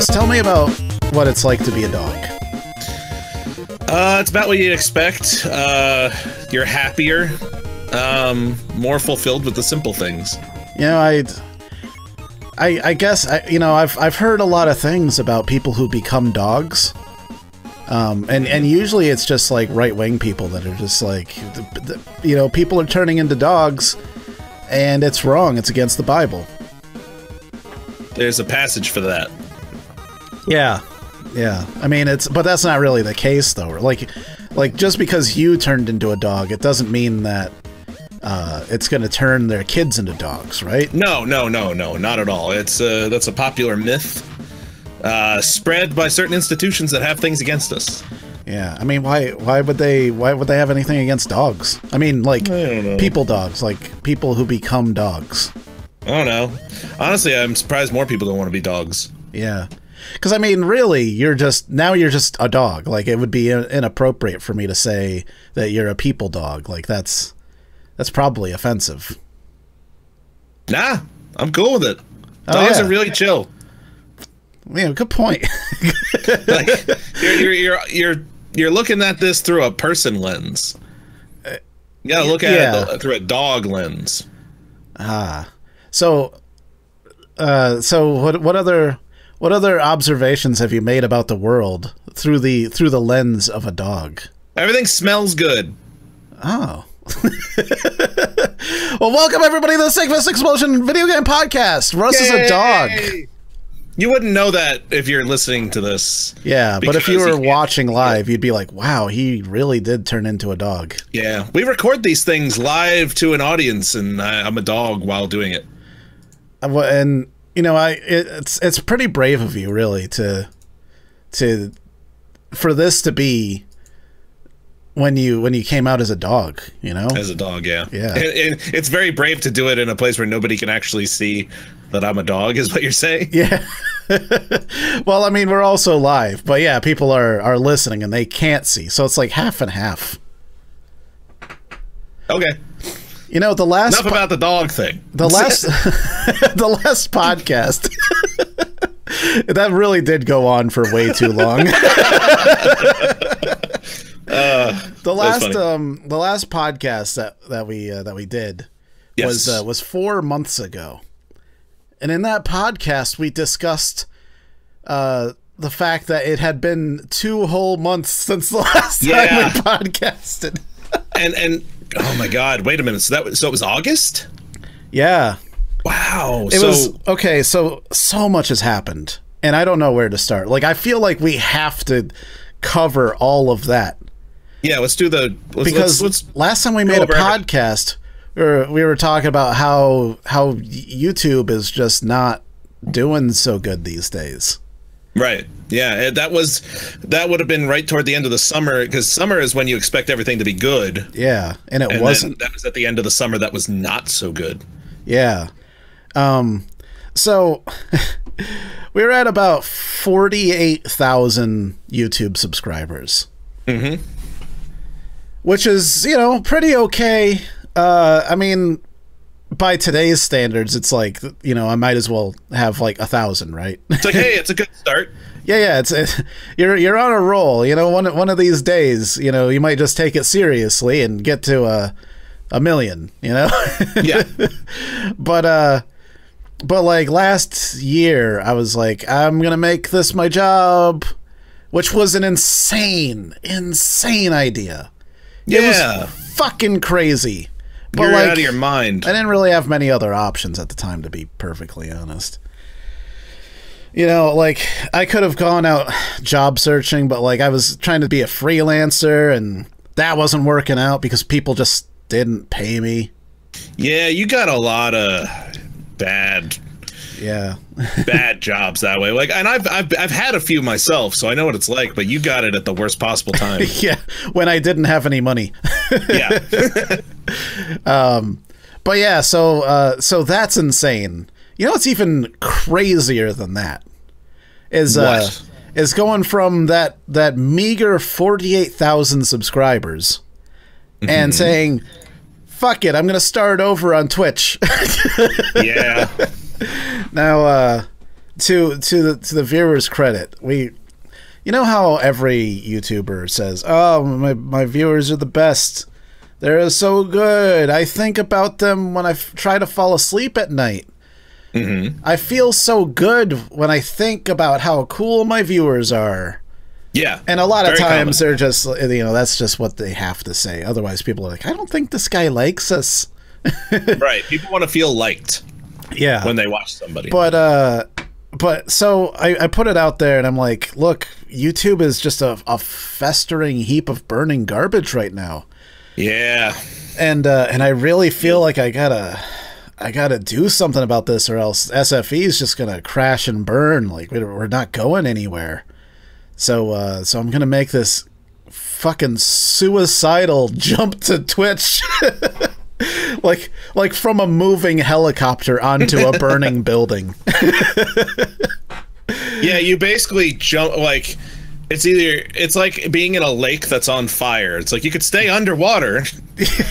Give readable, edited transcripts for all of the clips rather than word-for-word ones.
Russ, tell me about what it's like to be a dog. It's about what you'd expect. You're happier, more fulfilled with the simple things. You know, I guess I've heard a lot of things about people who become dogs, and usually it's just like right-wing people that are just like, people are turning into dogs, and it's wrong. It's against the Bible. There's a passage for that. Yeah. Yeah, I mean, but that's not really the case, though. Like just because you turned into a dog, it doesn't mean that it's going to turn their kids into dogs, right? No, not at all. That's a popular myth spread by certain institutions that have things against us. Yeah, I mean, why would they have anything against dogs? I mean, like people dogs, like people who become dogs. I don't know. Honestly, I'm surprised more people don't want to be dogs. Yeah. Because, I mean, really, you're just a dog. Like, it would be inappropriate for me to say that you're a people dog. Like, that's probably offensive. Nah, I'm cool with it. Dogs are really chill. Yeah, good point. Like, you're looking at this through a person lens. You gotta look at it through a dog lens. So what other observations have you made about the world through the lens of a dog? Everything smells good. Oh. Well, welcome everybody to the SnakeFistExplosion video game podcast. Russ is a dog. You wouldn't know that if you're listening to this. Yeah, but if you were watching live, you'd be like, wow, he really did turn into a dog. Yeah, we record these things live to an audience, and I'm a dog while doing it. And you know, it's pretty brave of you, really, for this to be when you came out as a dog, you know? As a dog, yeah. Yeah. And it's very brave to do it in a place where nobody can actually see that I'm a dog, is what you're saying? Yeah. Well, I mean, we're also live, but yeah, people are listening and they can't see, so it's like half and half. Okay. You know, the last enough about the dog thing. The last podcast that really did go on for way too long. The last podcast that we did was 4 months ago, and in that podcast we discussed the fact that it had been 2 whole months since the last time we podcasted. and oh my God! Wait a minute. So it was August? Yeah. Wow. It was okay. So much has happened, and I don't know where to start. Like, I feel like we have to cover all of that. Yeah, let's do the because last time we made a podcast, we were talking about how YouTube is just not doing so good these days. Right. Yeah, that would have been right toward the end of the summer, because summer is when you expect everything to be good. Yeah, and it wasn't. That was at the end of the summer that was not so good. Yeah. So we were at about 48,000 YouTube subscribers. Mm-hmm. Which is, you know, pretty okay. I mean, by today's standards, it's like, you know, I might as well have like 1,000, right? It's like, hey, it's a good start. Yeah, you're on a roll. You know, one of these days, you know, you might just take it seriously and get to a million. You know. Yeah. But like last year, I was like, I'm gonna make this my job, which was an insane idea. Yeah. It was fucking crazy. But you're like, out of your mind. I didn't really have many other options at the time, to be perfectly honest. You know, like, I could have gone out job searching, but like I was trying to be a freelancer, and that wasn't working out because people just didn't pay me. Yeah, you got a lot of bad jobs that way. Like, and I've had a few myself, so I know what it's like, but you got it at the worst possible time. Yeah, when I didn't have any money. Yeah. But yeah, so that's insane. You know what's even crazier than that is going from that meager 48,000 subscribers and saying, fuck it, I'm gonna start over on Twitch. Yeah. Now, to the viewers' credit, you know how every YouTuber says, "Oh, my viewers are the best. They're so good. I think about them when I try to fall asleep at night." I feel so good when I think about how cool my viewers are. Yeah. And a lot of times they're just, you know, that's just what they have to say. Otherwise, people are like, I don't think this guy likes us. Right. People want to feel liked. Yeah. When they watch somebody. But so I put it out there and I'm like, look, YouTube is just a festering heap of burning garbage right now. Yeah. And I really feel like I gotta do something about this, or else SFE is just gonna crash and burn. Like we're not going anywhere. So I'm gonna make this fucking suicidal jump to Twitch. like from a moving helicopter onto a burning building. Yeah, you basically jump, like it's like being in a lake that's on fire. It's like you could stay underwater,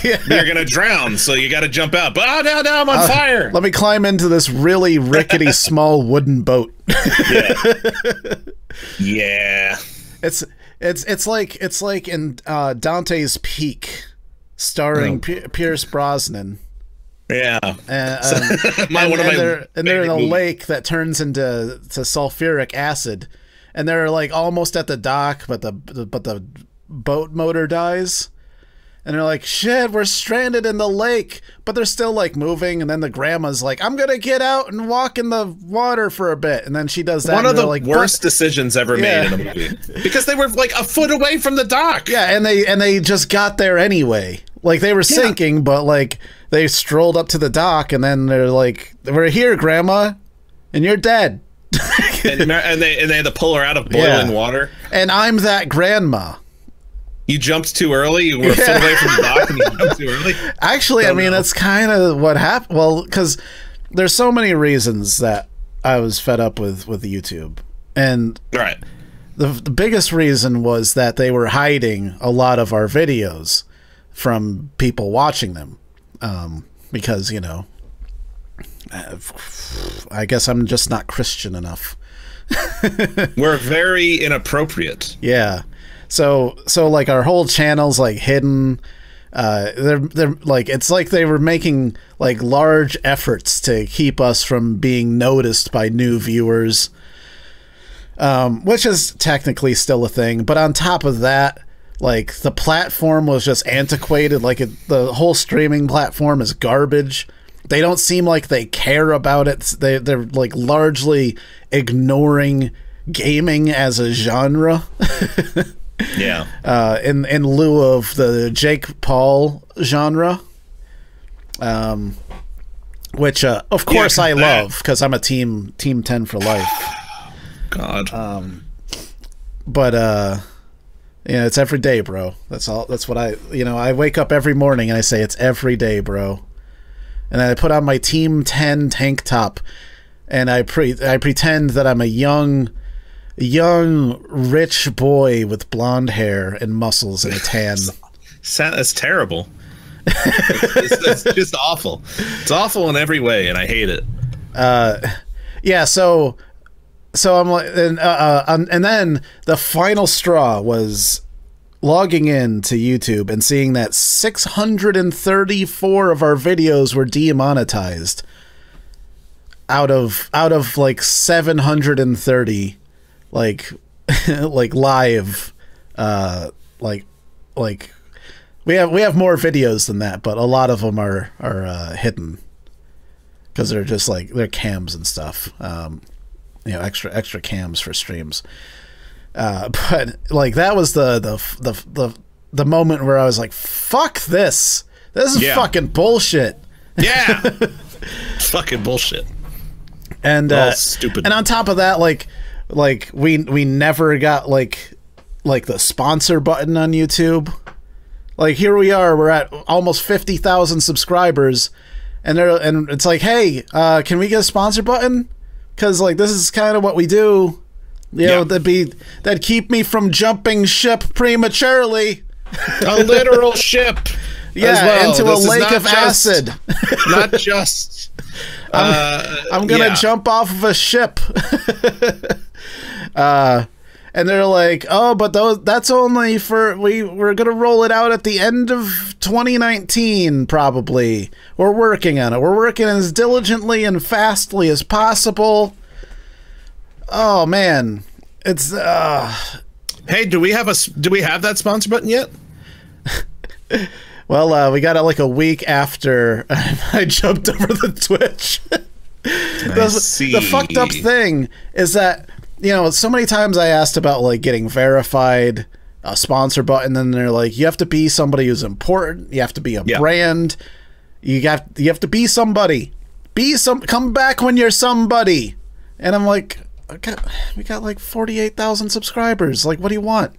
yeah. But you're gonna drown, so you got to jump out. But oh no, I'm on fire. Let me climb into this really rickety small wooden boat. Yeah. Yeah. It's like in Dante's Peak, starring Pierce Brosnan. Yeah. They're in a lake that turns into sulfuric acid, and they're like almost at the dock, but the boat motor dies, and they're like, shit, we're stranded in the lake, but they're still like moving, and then the grandma's like, I'm gonna get out and walk in the water for a bit, and then she does that. One of the like, worst decisions ever made in a movie, because they were like a foot away from the dock. Yeah, and they just got there anyway. Like they were sinking, but like they strolled up to the dock, and then they're like, we're here, Grandma, and you're dead. and they had to pull her out of boiling water. And I'm that grandma. You jumped too early. You were a foot away from the dock, and you jumped too early. Actually, I mean, that's kind of what happened. Well, because there's so many reasons that I was fed up with YouTube, and the biggest reason was that they were hiding a lot of our videos from people watching them, because, you know, I guess I'm just not Christian enough. We're very inappropriate. Yeah. So like our whole channel's like hidden. They're like, it's like they were making like large efforts to keep us from being noticed by new viewers, which is technically still a thing. But on top of that, like the platform was just antiquated. Like the whole streaming platform is garbage. They don't seem like they care about it. They're like largely ignoring gaming as a genre. Yeah. In lieu of the Jake Paul genre, which of course I love, because I'm a team 10 for life. God. But yeah, it's every day, bro. That's all. That's what I wake up every morning and I say it's every day, bro. And I put on my Team 10 tank top, and I pretend that I'm a young rich boy with blonde hair and muscles and a tan. That's terrible. it's just awful. It's awful in every way, and I hate it. Yeah. So I'm like, and then the final straw was logging in to YouTube and seeing that 634 of our videos were demonetized out of like 730 like live like we have more videos than that, but a lot of them are hidden because they're just like they're cams and stuff, you know, extra cams for streams. But like that was the moment where I was like, fuck this is fucking bullshit. Yeah. Fucking bullshit. And stupid. And on top of that, like we never got like the sponsor button on YouTube. Like here we are, we're at almost 50,000 subscribers, and it's like, hey, can we get a sponsor button? Because like this is kind of what we do. You know, that'd keep me from jumping ship prematurely. A literal ship. Yeah, into a lake of acid. Not just I'm gonna jump off of a ship. And they're like, oh, but that's only for we're gonna roll it out at the end of 2019 probably. We're working on it. We're working as diligently and fastly as possible. Oh man, it's Hey, do we have that sponsor button yet? Well, we got it like a week after I jumped over the Twitch. The fucked up thing is that, you know, so many times I asked about like getting verified, a sponsor button, and they're like, you have to be somebody who's important. You have to be a brand. You have to be somebody. Come back when you're somebody. And I'm like, we got like 48,000 subscribers. Like, what do you want?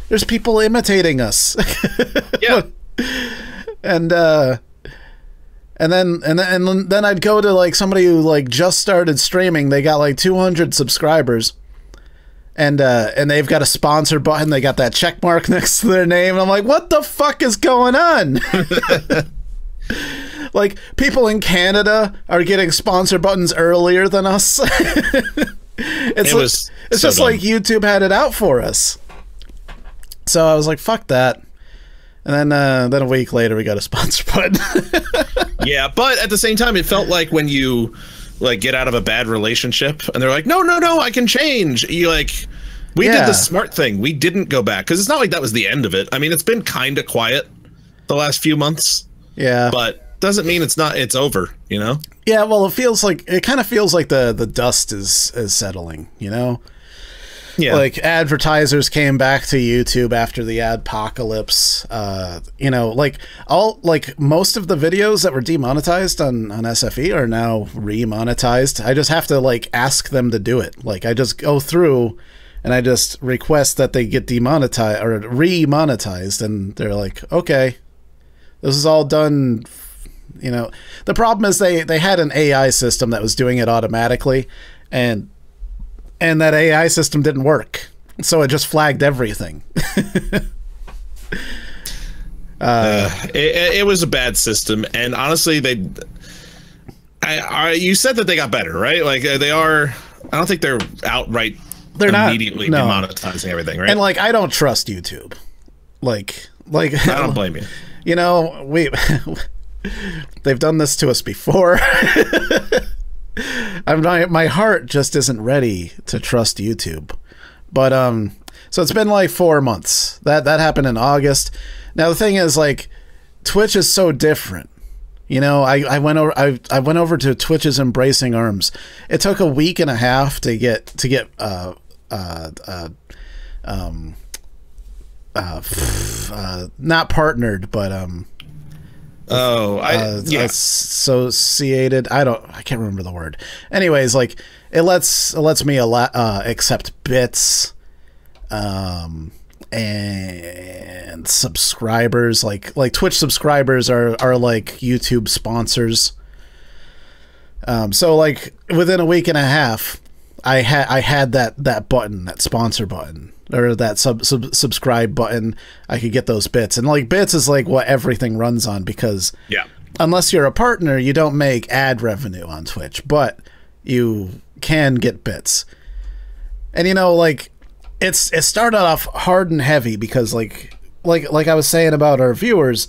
There's people imitating us. Yeah. And then I'd go to like somebody who like just started streaming. They got like 200 subscribers, and they've got a sponsor button. They got that check mark next to their name. And I'm like, what the fuck is going on? Like, people in Canada are getting sponsor buttons earlier than us. It's just dumb. Like YouTube had it out for us. So I was like, fuck that. And then a week later, we got a sponsor button. Yeah, but at the same time, it felt like when you like get out of a bad relationship and they're like, no, I can change. You like, we did the smart thing. We didn't go back, because it's not like that was the end of it. I mean, it's been kind of quiet the last few months. Yeah, but doesn't mean it's over. You know? Yeah. Well, it kind of feels like the dust is settling. You know? Yeah. Like, advertisers came back to YouTube after the adpocalypse. You know, like most of the videos that were demonetized on SFE are now remonetized. I just have to like ask them to do it. Like, I just go through and I just request that they get demonetized or remonetized, and they're like, okay, this is all done. You know, the problem is they had an AI system that was doing it automatically, and that AI system didn't work, so it just flagged everything. It was a bad system, and honestly, you said that they got better, right? Like, they are. I don't think they're outright. They're immediately demonetizing everything, right? And like, I don't trust YouTube. Like I don't blame you. You know, they've done this to us before. My heart just isn't ready to trust YouTube. But so it's been like 4 months. That happened in August. Now the thing is, like, Twitch is so different. You know, I went over to Twitch's Embracing Arms. It took a week and a half to get not partnered, but associated. I can't remember the word. Anyways, like, it lets me accept bits, and subscribers. Like Twitch subscribers are like YouTube sponsors. So like within a week and a half, I had that button, that sponsor button, or that subscribe button. I could get those bits, and like bits is like what everything runs on, because unless you're a partner, you don't make ad revenue on Twitch, but you can get bits. And you know, like, it started off hard and heavy, because like I was saying about our viewers,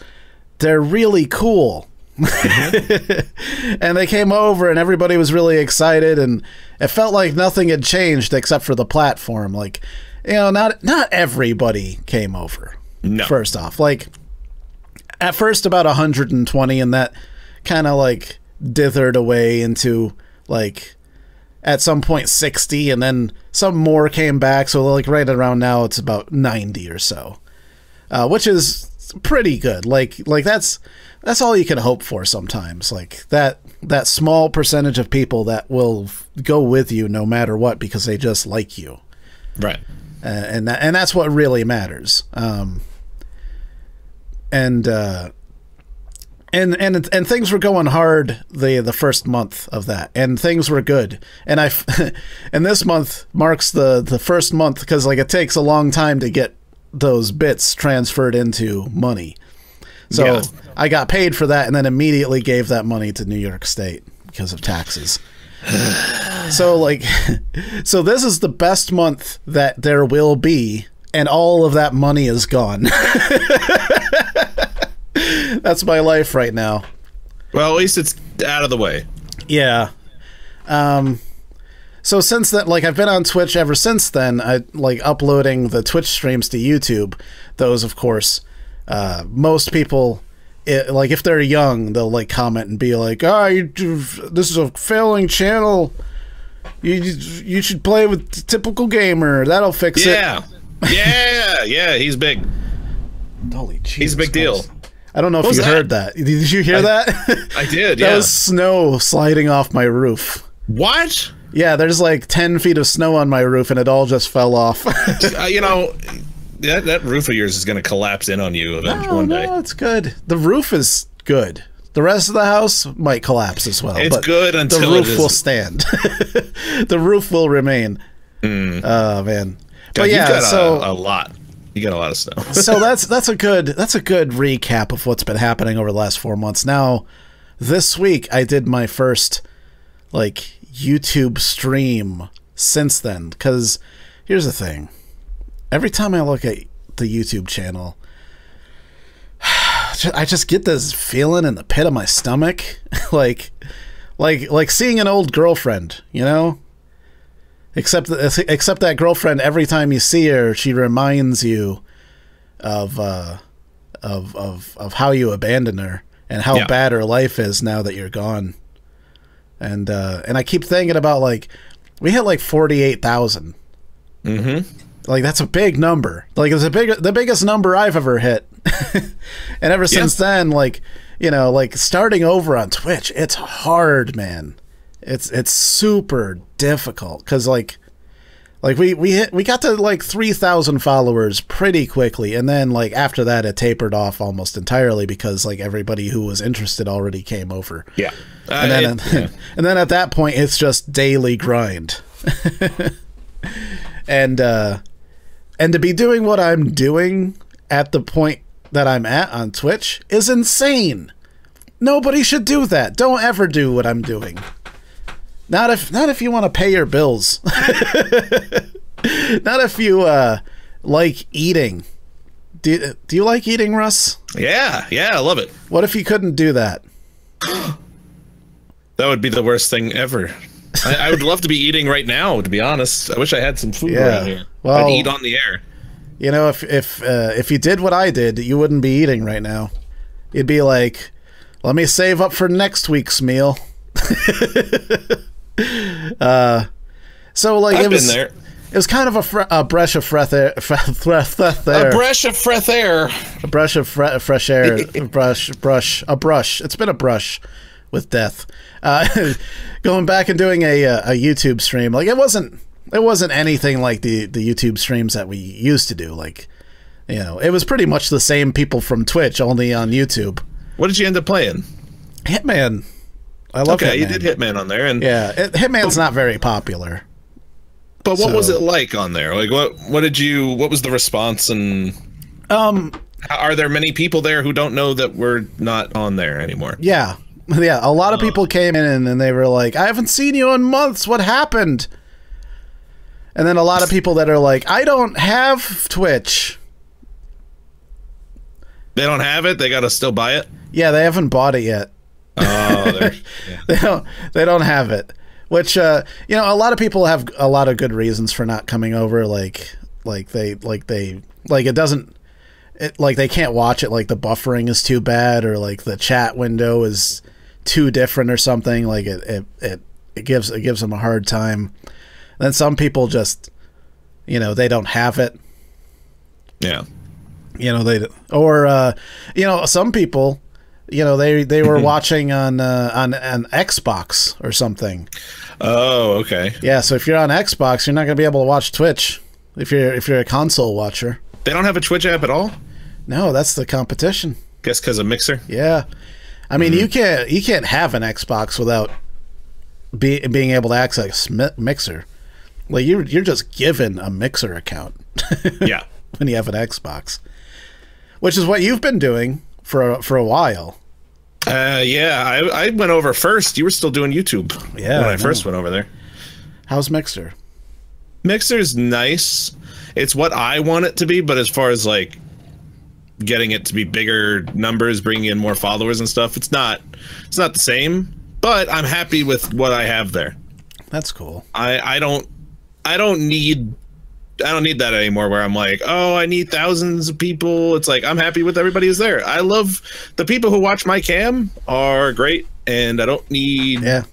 they're really cool. And they came over and everybody was really excited, and it felt like nothing had changed except for the platform. Like, you know, not everybody came over. No. First off, like, at first about 120, and that kind of like dithered away into like at some point 60, and then some more came back, so like right around now it's about 90 or so, which is pretty good. Like that's all you can hope for sometimes. Like that small percentage of people that will go with you no matter what, because they just like you, right? And that's what really matters. And things were going hard the first month of that, and things were good. And and this month marks the first month, because like it takes a long time to get those bits transferred into money. So I got paid for that, and then immediately gave that money to New York State, because of taxes. So like, so this is the best month that there will be, and all of that money is gone. That's my life right now. Well, at least it's out of the way. Yeah. So since then, like, I've been on Twitch ever since then. I like uploading the Twitch streams to YouTube. Those, of course, most people, like, if they're young, they'll like comment and be like, "Oh, this is a failing channel. You should play with Typical Gamer. That'll fix it." Yeah. He's big. Holy Jesus, he's a big deal. I don't know if you heard that. Did you hear that? I did. That was snow sliding off my roof. What? Yeah, there's like 10 feet of snow on my roof, and it all just fell off. You know, that roof of yours is going to collapse in on you eventually one day. No, it's good. The roof is good. The rest of the house might collapse as well. It's but good until the roof will stand. The roof will remain. Oh man! God, but yeah, you've got so a lot. You got a lot of snow. So that's a good recap of what's been happening over the last 4 months. Now, this week I did my first like YouTube stream since then, because here's the thing. Every time I look at the YouTube channel, I just get this feeling in the pit of my stomach, like seeing an old girlfriend, you know? Except that girlfriend, every time you see her, she reminds you of how you abandoned her and how bad her life is now that you're gone. And I keep thinking about, like, we hit like 48,000. Like, that's a big number. Like, it's the biggest number I've ever hit. And ever since then, like, you know, like, starting over on Twitch, it's hard, man. It's super difficult, because like we got to like 3,000 followers pretty quickly, and then like after that it tapered off almost entirely, because like everybody who was interested already came over. And then at that point it's just daily grind. and to be doing what I'm doing at the point that I'm at on Twitch is insane. Nobody should do that. Don't ever do what I'm doing. Not if you want to pay your bills. Not if you like eating. Do you like eating, Russ? Yeah, I love it. What if you couldn't do that? That would be the worst thing ever. I would love to be eating right now, to be honest. I wish I had some food around here. Well, I'd eat on the air. You know, if you did what I did, you wouldn't be eating right now. You'd be like, let me save up for next week's meal. So like I've been there. It was kind of a breath of fresh air. A brush of fresh air. A brush of fresh air. A brush. It's been a brush with death. Going back and doing a YouTube stream, like it wasn't anything like the YouTube streams that we used to do. Like, you know, it was pretty much the same people from Twitch, only on YouTube. What did you end up playing? Hitman. I love Hitman. You did Hitman on there, and Hitman's not very popular. But what was it like on there? Like, what was the response? And are there many people there who don't know that we're not on there anymore? Yeah, a lot of people came in and they were like, "I haven't seen you in months. What happened?" And then a lot of people that are like, "I don't have Twitch." They don't have it. They gotta still buy it. Yeah, they haven't bought it yet. Oh, they don't have it. Which you know, a lot of people have a lot of good reasons for not coming over. Like they can't watch it. Like the buffering is too bad, or like the chat window is too different, or something. Like it gives them a hard time. And then some people just, you know, they don't have it. Yeah. You know, you know, some people, you know, they were watching on Xbox or something. Oh, okay. Yeah, so if you're on Xbox, you're not going to be able to watch Twitch if you're a console watcher. They don't have a Twitch app at all? No, that's the competition. Guess because of Mixer? Yeah. I mean, you can't have an Xbox without being able to access Mixer. Like you're just given a Mixer account. Yeah. When you have an Xbox. Which is what you've been doing for a while. Yeah, I went over first. You were still doing YouTube. Yeah, when I first went over there. How's Mixer? Mixer's nice. It's what I want it to be, but as far as like getting it to be bigger numbers, bringing in more followers and stuff, it's not the same. But I'm happy with what I have there. That's cool. I don't need that anymore where I'm like, oh, I need thousands of people. It's like I'm happy with everybody who's there. I love the people who watch my cam are great, and I don't need I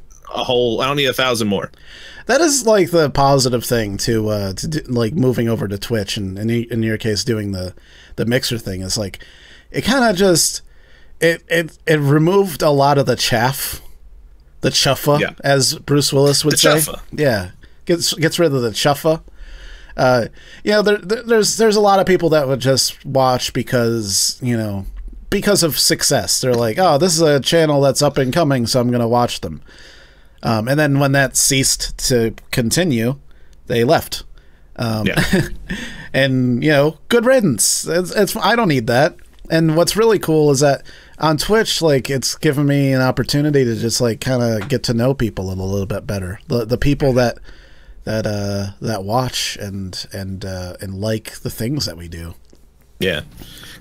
don't need 1,000 more. That is like the positive thing to do, like moving over to Twitch, and in your case doing the Mixer thing is like it kind of just it removed a lot of the chaff, the chuffa, as Bruce Willis would say. Chuffa. Yeah, gets rid of the chuffa. There's a lot of people that would just watch because of success. They're like, oh, this is a channel that's up and coming, so I'm gonna watch them. And then when that ceased to continue, they left. And good riddance. It's I don't need that. And what's really cool is that on Twitch, like, it's given me an opportunity to just like kind of get to know people a little bit better. The people that watch and like the things that we do. Yeah,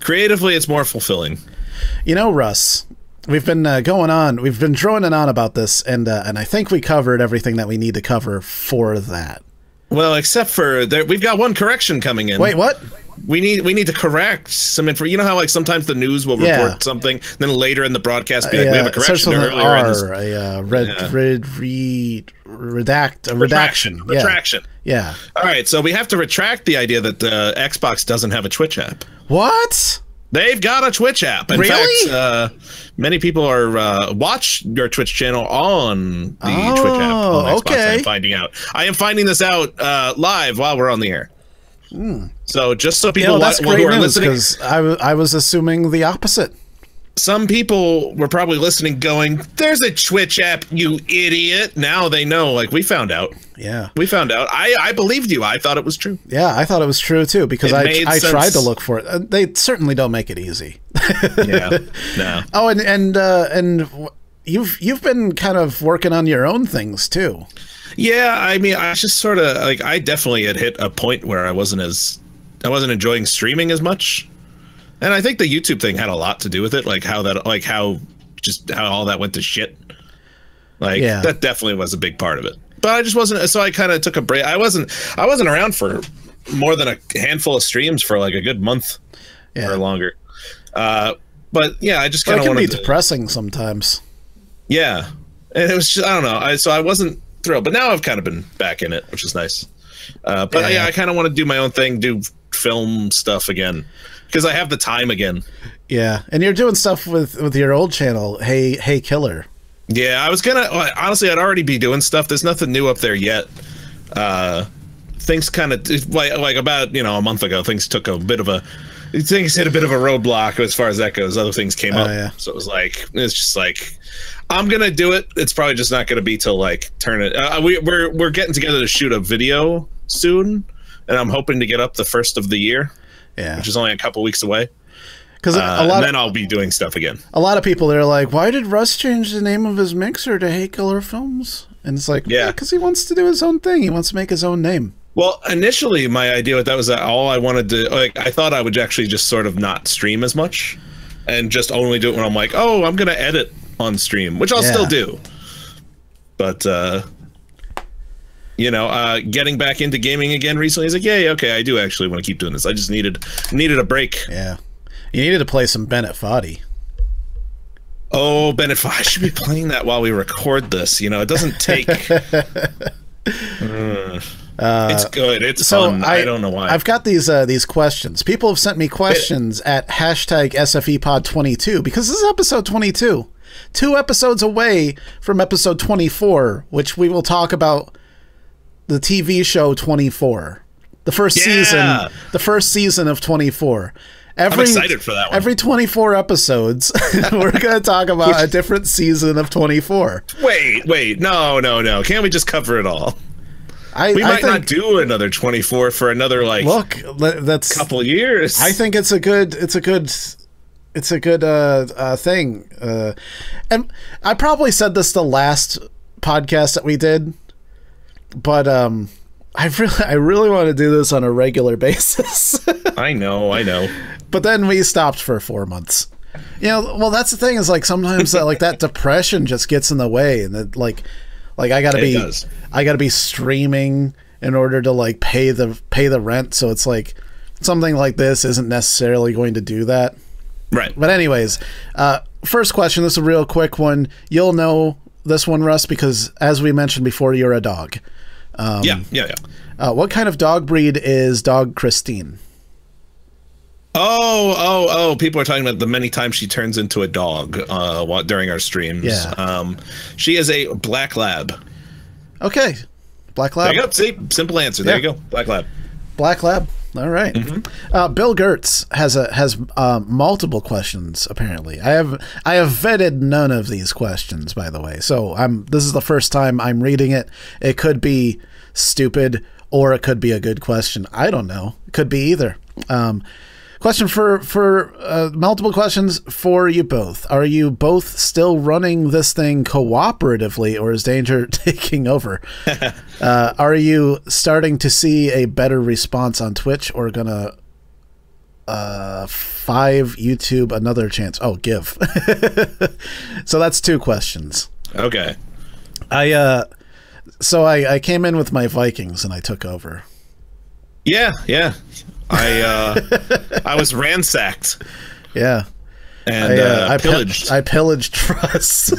creatively, it's more fulfilling. Russ, we've been we've been droning on about this, and I think we covered everything that we need to cover for that. Well, except for we've got one correction coming in. Wait, what? We need to correct some info. You know how like sometimes the news will report something, then later in the broadcast be like, we have a correction earlier. Redaction. Retraction. Yeah. All right, so we have to retract the idea that Xbox doesn't have a Twitch app. What? They've got a Twitch app. In fact, many people are watch your Twitch channel on the Twitch app on Xbox. Okay. I'm finding out. I am finding this out live while we're on the air. So just so people that's great who are news, listening, because I was assuming the opposite. Some people were probably listening going, there's a Twitch app, you idiot. Now they know, like, we found out. Yeah. We found out. I believed you. I thought it was true. Yeah, I thought it was true, too, because I tried to look for it. They certainly don't make it easy. Yeah. No. Oh, and you've been kind of working on your own things, too. Yeah, I mean, I just sort of, like, I definitely had hit a point where I wasn't enjoying streaming as much. And I think the YouTube thing had a lot to do with it, like how all that went to shit. Like that definitely was a big part of it. But I just wasn't. So I kind of took a break. I wasn't around for more than a handful of streams for like a good month or longer. But yeah, I just kind of wanted to. It can be depressing sometimes. Yeah, and it was just, I don't know. So I wasn't thrilled, but now I've kind of been back in it, which is nice. But yeah, I kind of want to do my own thing, do film stuff again. Because I have the time again. Yeah, and you're doing stuff with your old channel, Hey Killer. Yeah, I was gonna honestly, I'd already be doing stuff. There's nothing new up there yet. Things kind of like about a month ago, things hit a bit of a roadblock as far as that goes. Other things came up, so it's just like I'm gonna do it. It's probably just not gonna be till like turn it. We're getting together to shoot a video soon, and I'm hoping to get up the first of the year. Yeah, which is only a couple weeks away. Because then I'll be doing stuff again. A lot of people are like, "Why did Russ change the name of his mixer to Hey Killer Films?" And it's like, yeah, because he wants to do his own thing. He wants to make his own name. Well, initially, my idea with that was that all I wanted to, like, I thought I would actually just sort of not stream as much, and just only do it when I'm like, oh, I'm gonna edit on stream, which I'll still do. But getting back into gaming again recently is like, yeah, okay, I do actually want to keep doing this. I just needed a break. Yeah, you needed to play some Bennett Foddy. Oh, Bennett Foddy! I should be playing that while we record this. It doesn't take. It's good. It's fun. I don't know why. I've got these questions. People have sent me questions at #SFEPod22 because this is episode 22, 2 episodes away from episode 24, which we will talk about. The TV show 24, the first season of 24. I'm excited for that one. Every 24 episodes, we're going to talk about a different season of 24. Wait, no. Can't we just cover it all? We might not do another 24 for another that's couple years. I think it's a good thing. And I probably said this the last podcast that we did, but I really want to do this on a regular basis. I know. But then we stopped for 4 months. You know, well, that's the thing is like sometimes like that depression just gets in the way, and that like I gotta be streaming in order to like pay the rent. So it's like something like this isn't necessarily going to do that. Right. But anyways, first question. This is a real quick one. You'll know this one, Russ, because as we mentioned before, you're a dog. Yeah. What kind of dog breed is dog Christine? Oh! People are talking about the many times she turns into a dog during our streams. Yeah. She is a black lab. Okay, black lab. There you go. See, simple answer. There you go. Black lab. Black lab. All right. Bill Gertz has multiple questions. Apparently, I have vetted none of these questions, by the way. So this is the first time I'm reading it. It could be stupid or it could be a good question. I don't know. It could be either. Question for multiple questions for you both. Are you both still running this thing cooperatively, or is danger taking over? Are you starting to see a better response on Twitch, or gonna 5 YouTube another chance? Oh, give. So that's 2 questions. Okay. So I came in with my Vikings and I took over. Yeah. I was ransacked. Yeah. And I pillaged. I pillaged Russ.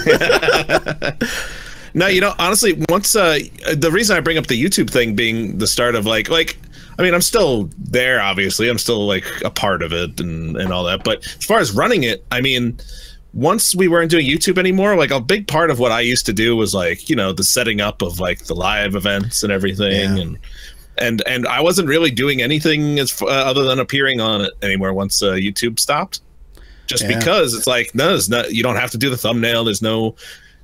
No, you know, honestly, once the reason I bring up the YouTube thing being the start of like I mean, I'm still there, obviously. I'm still like a part of it and all that. But as far as running it, I mean, once we weren't doing YouTube anymore, like a big part of what I used to do was like, you know, the setting up of like the live events and everything. Yeah. And I wasn't really doing anything other than appearing on it anymore once YouTube stopped. Just because it's like, no, you don't have to do the thumbnail. There's no,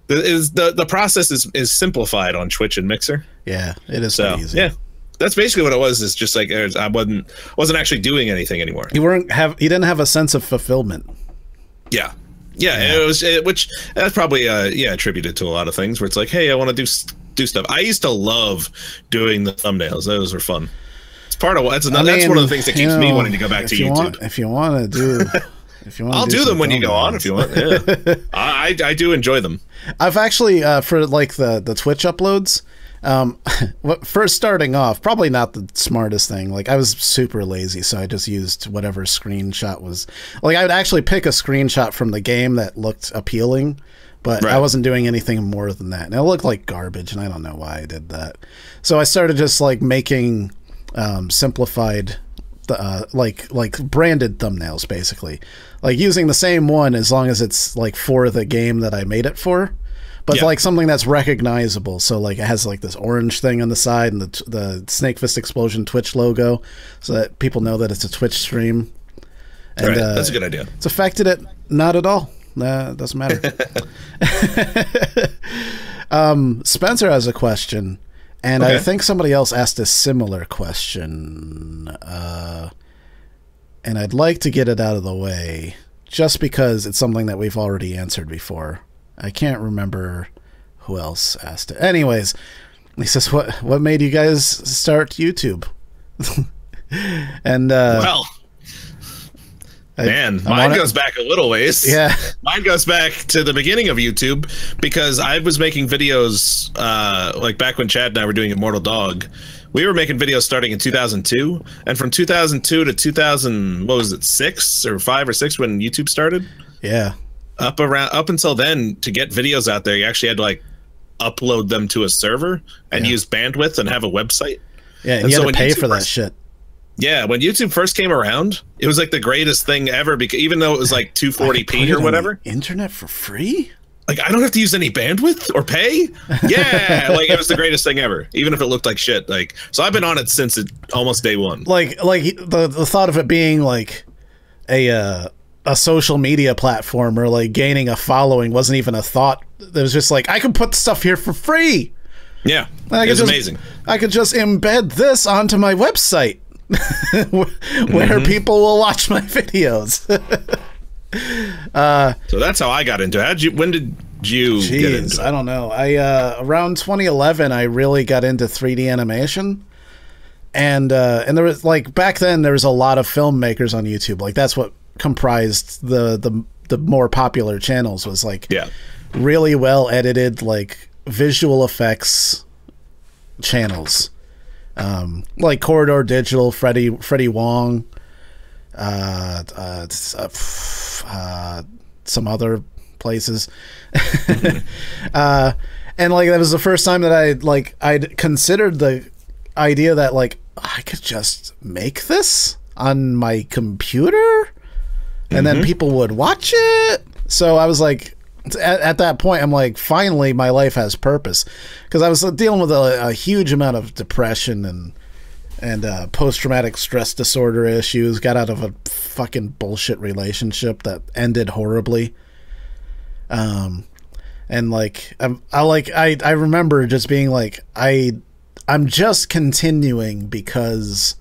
the process is simplified on Twitch and Mixer. Yeah, it is so easy. Yeah, that's basically what it was. It's just like I wasn't actually doing anything anymore. You didn't have a sense of fulfillment. Yeah. It was which that's probably attributed to a lot of things where it's like, hey, I want to do stuff. I used to love doing the thumbnails. Those were fun. It's part of that's one of the things that keeps me wanting to go back to YouTube. If you want to do, I'll do them when you go on if you want. Yeah. I do enjoy them. I've actually for like the Twitch uploads. First starting off, probably not the smartest thing. Like I was super lazy, so I just used whatever screenshot was. Like I would actually pick a screenshot from the game that looked appealing, but I wasn't doing anything more than that. And it looked like garbage, and I don't know why I did that. So I started just like making simplified, like branded thumbnails, basically. Like using the same one as long as it's like for the game that I made it for. But like something that's recognizable. So like it has like this orange thing on the side and the SnakeFistExplosion Twitch logo, so that people know that it's a Twitch stream. And that's a good idea. It's affected it? Not at all. It doesn't matter. Spencer has a question, and I think somebody else asked a similar question. And I'd like to get it out of the way, just because it's something that we've already answered before. I can't remember who else asked it. Anyways, he says, "What made you guys start YouTube?" And mine goes back a little ways. Yeah, mine goes back to the beginning of YouTube because I was making videos like back when Chad and I were doing Immortal Dog. We were making videos starting in 2002, and from 2002 to 6 or 5 or 6 when YouTube started. Yeah. Up until then, to get videos out there, you actually had to like upload them to a server and use bandwidth and have a website. Yeah, and you had to pay for that shit. Yeah, when YouTube first came around, it was like the greatest thing ever because even though it was like 240p or whatever, internet for free. Like I don't have to use any bandwidth or pay. Yeah, like it was the greatest thing ever, even if it looked like shit. Like so, I've been on it since almost day one. Like the thought of it being like a social media platform or like gaining a following wasn't even a thought. It was just like I can put stuff here for free. Yeah, it was amazing. I could just embed this onto my website where people will watch my videos. So that's how I got into it. When did you get into it? I don't know. Around 2011, I really got into 3D animation. And there was, like, back then there was a lot of filmmakers on YouTube. Like, that's what comprised the more popular channels, was like really well edited, like, visual effects channels. Like Corridor Digital, Freddie Wong, some other places. And like that was the first time that I'd considered the idea that like I could just make this on my computer and then people would watch it. So I was like, at that point, I'm like, finally my life has purpose, because I was dealing with a huge amount of depression and post-traumatic stress disorder issues. Got out of a fucking bullshit relationship that ended horribly. And like I remember just being like, I'm just continuing because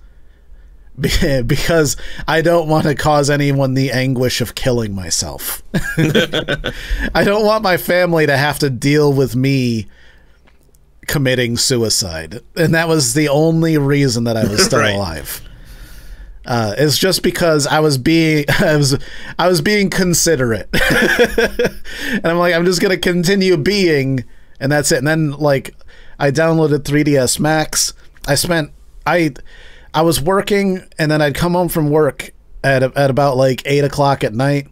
I don't want to cause anyone the anguish of killing myself. I don't want my family to have to deal with me committing suicide. And that was the only reason that I was still alive. It's just because I was being considerate. And I'm like, I'm just going to continue being, and that's it. And then like I downloaded 3ds Max. I was working, and then I'd come home from work at about like 8 o'clock at night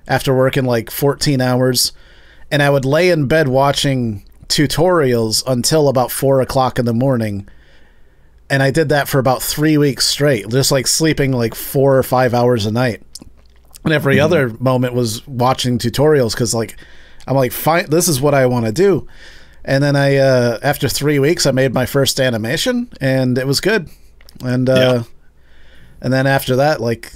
after working like 14 hours, and I would lay in bed watching tutorials until about 4 o'clock in the morning. And I did that for about 3 weeks straight, just like sleeping like 4 or 5 hours a night. And every other moment was watching tutorials, because like I'm like, fine, this is what I want to do. And then after 3 weeks, I made my first animation, and it was good. And and then after that, like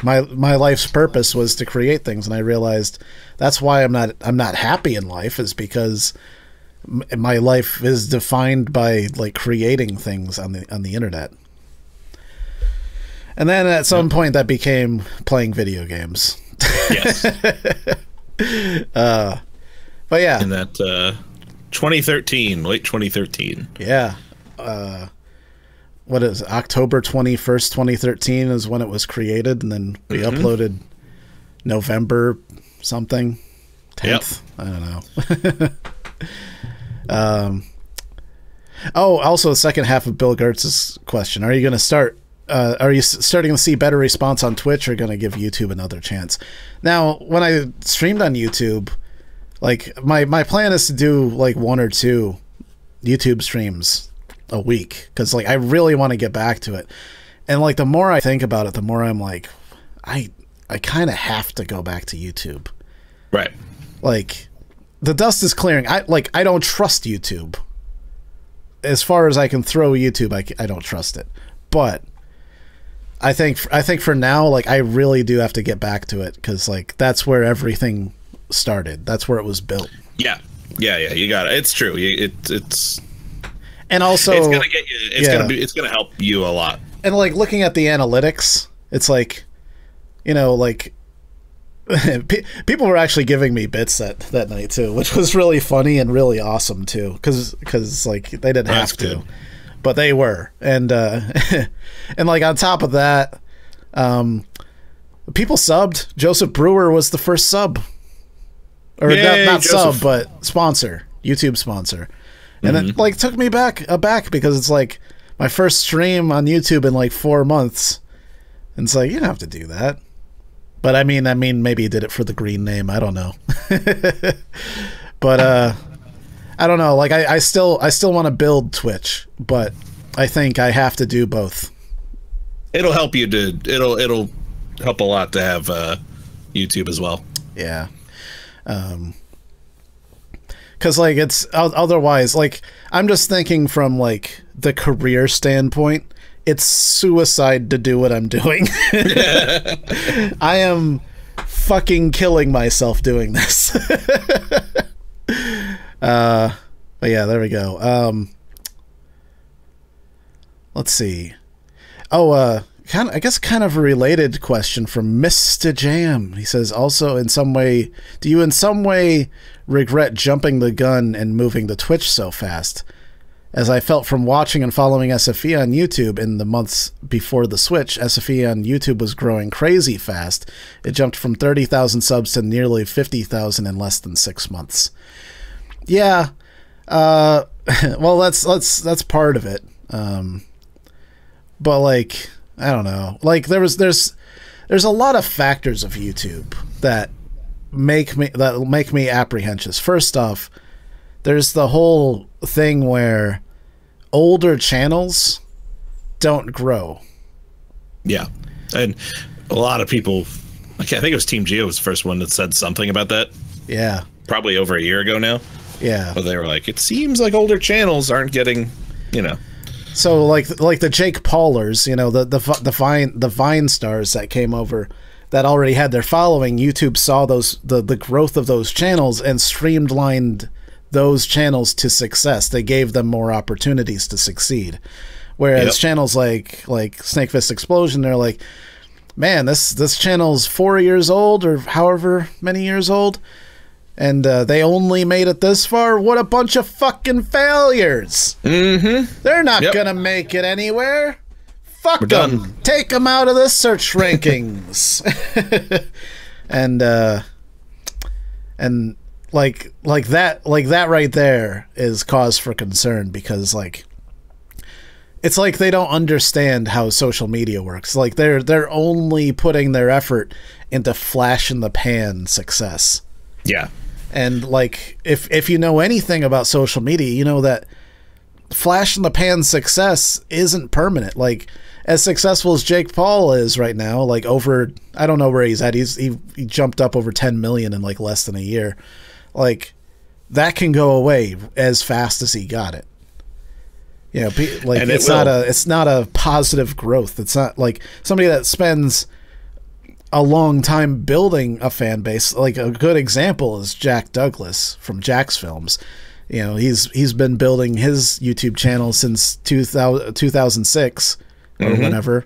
my life's purpose was to create things, and I realized that's why I'm not happy in life, is because my life is defined by like creating things on the internet. And then at some point that became playing video games. Yes. But yeah. In that 2013, late 2013. Yeah. What is it? October 21st, 2013 is when it was created, and then we uploaded November something, 10th. I don't know. Oh, also the second half of Bill Gertz's question: Are you going to start? Are you starting to see better response on Twitch, or going to give YouTube another chance? Now, when I streamed on YouTube, like my plan is to do like 1 or 2 YouTube streams a week, because like I really want to get back to it. And like the more I think about it, the more I'm like, I kind of have to go back to YouTube. Right. Like the dust is clearing. I don't trust YouTube. As far as I can throw YouTube, I don't trust it. But I think for now, like I really do have to get back to it, because like that's where everything started. That's where it was built. Yeah. You got it. It's true. It's and also it's gonna get you. It's gonna help you a lot. And like looking at the analytics, it's like, you know, like people were actually giving me bits that night too, which was really funny and really awesome too, because like they didn't have to, but they were. And and like on top of that, people subbed. Joseph Brewer was the first sub, or not sub, but sponsor, YouTube sponsor. And it like took me aback, because it's like my first stream on YouTube in like 4 months. And it's like, you don't have to do that. But I mean maybe he did it for the green name. I don't know. But I don't know. Like I still want to build Twitch, but I think I have to do both. It'll help you to it'll help a lot to have YouTube as well. Yeah. Because like it's otherwise, like I'm just thinking from like the career standpoint, it's suicide to do what I'm doing. I am fucking killing myself doing this. But yeah, there we go. Let's see. Oh, I guess kind of a related question from Mr. Jam. He says, also in some way, do you in some way regret jumping the gun and moving the Twitch so fast? As I felt from watching and following SFE on YouTube in the months before the switch, SFE on YouTube was growing crazy fast. It jumped from 30,000 subs to nearly 50,000 in less than 6 months. Yeah, well, that's part of it. But like, I don't know. Like there's a lot of factors of YouTube that make me apprehensive. First off, there's the whole thing where older channels don't grow. Yeah, and a lot of people, I think it was Team Geo was the first one that said something about that. Yeah, probably over a year ago now. Yeah, but they were like, it seems like older channels aren't getting, you know. So like the Jake Paulers, you know, the Vine stars that came over that already had their following. YouTube saw the growth of those channels and streamlined those channels to success. They gave them more opportunities to succeed. Whereas channels like SnakeFistExplosion, they're like, man, this channel's 4 years old or however many years old, and they only made it this far. What a bunch of fucking failures. They're not gonna make it anywhere. Fuck them. Take them out of the search rankings. and like that right there is cause for concern, because like it's like they don't understand how social media works. Like they're only putting their effort into flash in the pan success. Yeah. And like if you know anything about social media, you know that flash in the pan success isn't permanent. Like as successful as Jake Paul is right now, like over, I don't know where he's at. He jumped up over 10 million in like less than a year. Like that can go away as fast as he got it. You know, like and it's not a positive growth. It's not like somebody that spends a long time building a fan base. Like a good example is Jack Douglas from Jack's Films. You know, he's been building his YouTube channel since 2006 or whenever,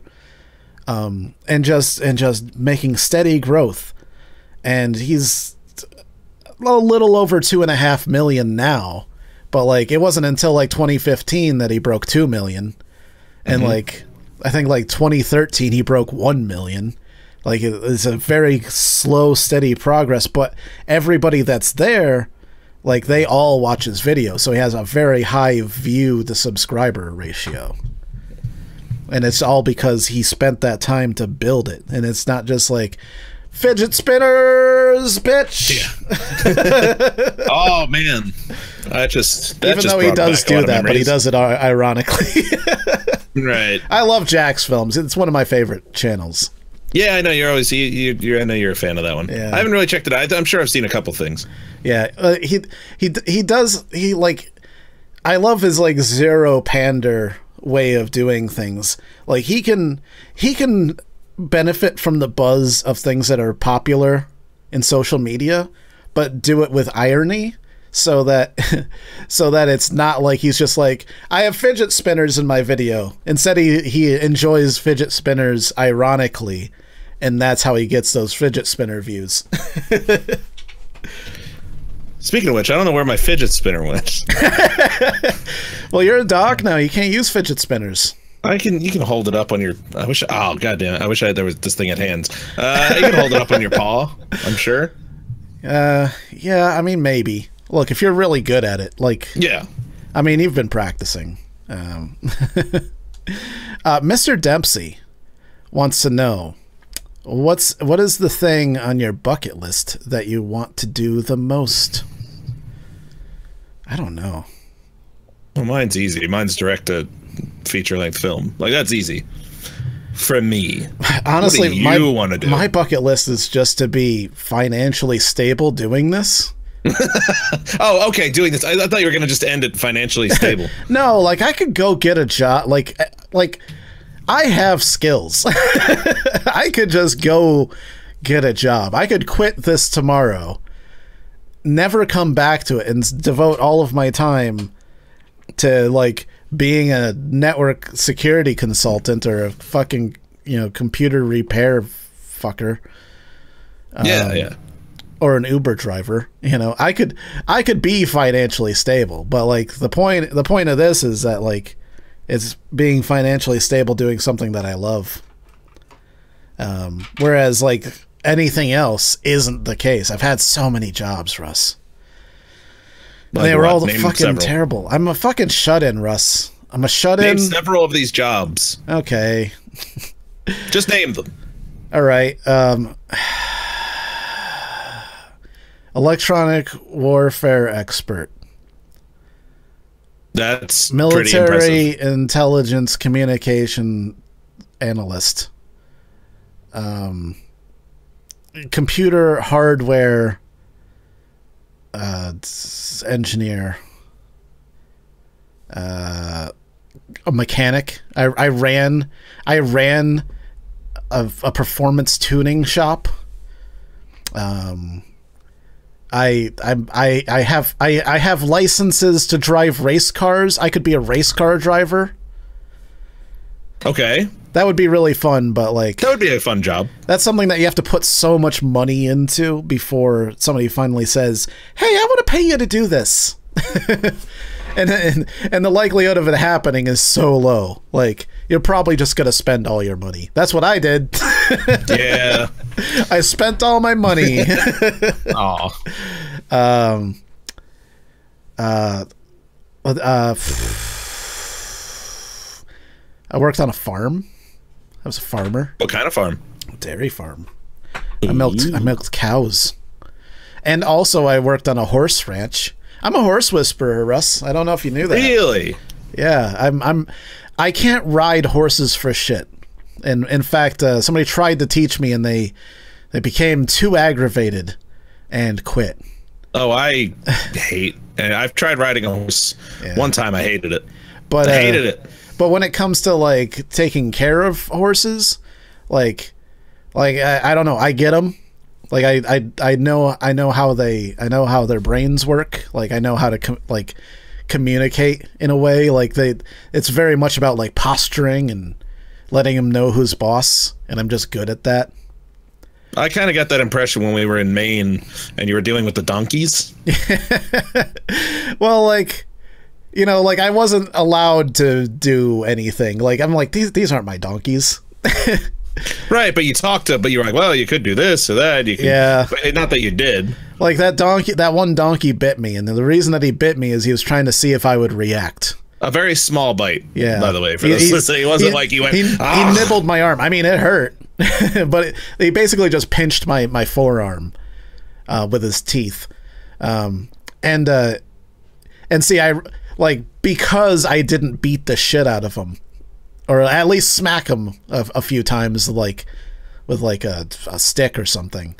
and just making steady growth. And he's a little over 2.5 million now, but like it wasn't until like 2015 that he broke 2 million, and like I think like 2013 he broke 1 million. Like it's a very slow, steady progress, but everybody that's there, like they all watch his video, so he has a very high view to subscriber ratio. And it's all because he spent that time to build it. And it's not just like fidget spinners, bitch. Yeah. Oh man, even though he does do that, but he does it ironically. Right. I love Jack's Films. It's one of my favorite channels. Yeah, I know you're always I know you're a fan of that one. Yeah. I haven't really checked it out. I'm sure I've seen a couple things. Yeah, he does. I love his like zero pander way of doing things. Like he can benefit from the buzz of things that are popular in social media, but do it with irony, so that it's not like he's just like, I have fidget spinners in my video. Instead he enjoys fidget spinners ironically, and that's how he gets those fidget spinner views. Speaking of which, I don't know where my fidget spinner went. Well, you're a dog now. You can't use fidget spinners. You can hold it up on your. Oh goddamn! I wish there was this thing at hands. You can hold it up on your paw. I'm sure. Yeah. I mean, maybe. Look, if you're really good at it, like. Yeah. I mean, you've been practicing. Mr. Dempsey wants to know, what is the thing on your bucket list that you want to do the most? I don't know. Well, mine's easy. Mine's direct to feature-length film. Like, that's easy for me. Honestly, what do you want to do? My bucket list is just to be financially stable doing this. Oh, okay, doing this. I thought you were going to just end it financially stable. No, like, I could go get a job. Like I have skills. I could just go get a job. I could quit this tomorrow, never come back to it, and devote all of my time to like being a network security consultant or a fucking computer repair fucker. Yeah. Or an Uber driver. I could be financially stable, but like the point of this is that like it's being financially stable doing something that I love. Whereas like anything else isn't the case. I've had so many jobs, Russ. Like they were all fucking terrible. I'm a fucking shut-in, Russ. I'm a shut-in. Name several of these jobs. Okay. Just name them. All right. Electronic warfare expert. That's military intelligence communication analyst. Computer hardware engineer. A mechanic. I ran a performance tuning shop. I have licenses to drive race cars. I could be a race car driver. Okay. That would be really fun, but like that would be a fun job. That's something that you have to put so much money into before somebody finally says, "Hey, I want to pay you to do this." and the likelihood of it happening is so low. Like you're probably just going to spend all your money. That's what I did. Yeah. I spent all my money. I worked on a farm. I was a farmer. What kind of farm? A dairy farm. I milked cows. And also I worked on a horse ranch. I'm a horse whisperer, Russ. I don't know if you knew that. Really? Yeah, I can't ride horses for shit. And in fact, somebody tried to teach me and they became too aggravated and quit. Oh, I hate. And I've tried riding a horse. Yeah. One time I hated it. But I hated it. But when it comes to like taking care of horses, like I don't know, I get them. Like I know how their brains work. Like I know how to communicate in a way. Like it's very much about like posturing and letting them know who's boss. And I'm just good at that. I kind of got that impression when we were in Maine and you were dealing with the donkeys. Well, like. Like I wasn't allowed to do anything. Like I'm like these aren't my donkeys. Right, but you talked to, but you were like, well, you could do this or that. You could, yeah, but not that you did. Like that one donkey bit me, and the reason that he bit me is he was trying to see if I would react. A very small bite. Yeah. By the way, for this listening, it wasn't like you went. He nibbled my arm. I mean, it hurt, but he basically just pinched my forearm with his teeth, and see like, because I didn't beat the shit out of him, or at least smack him a few times, like with like a stick or something.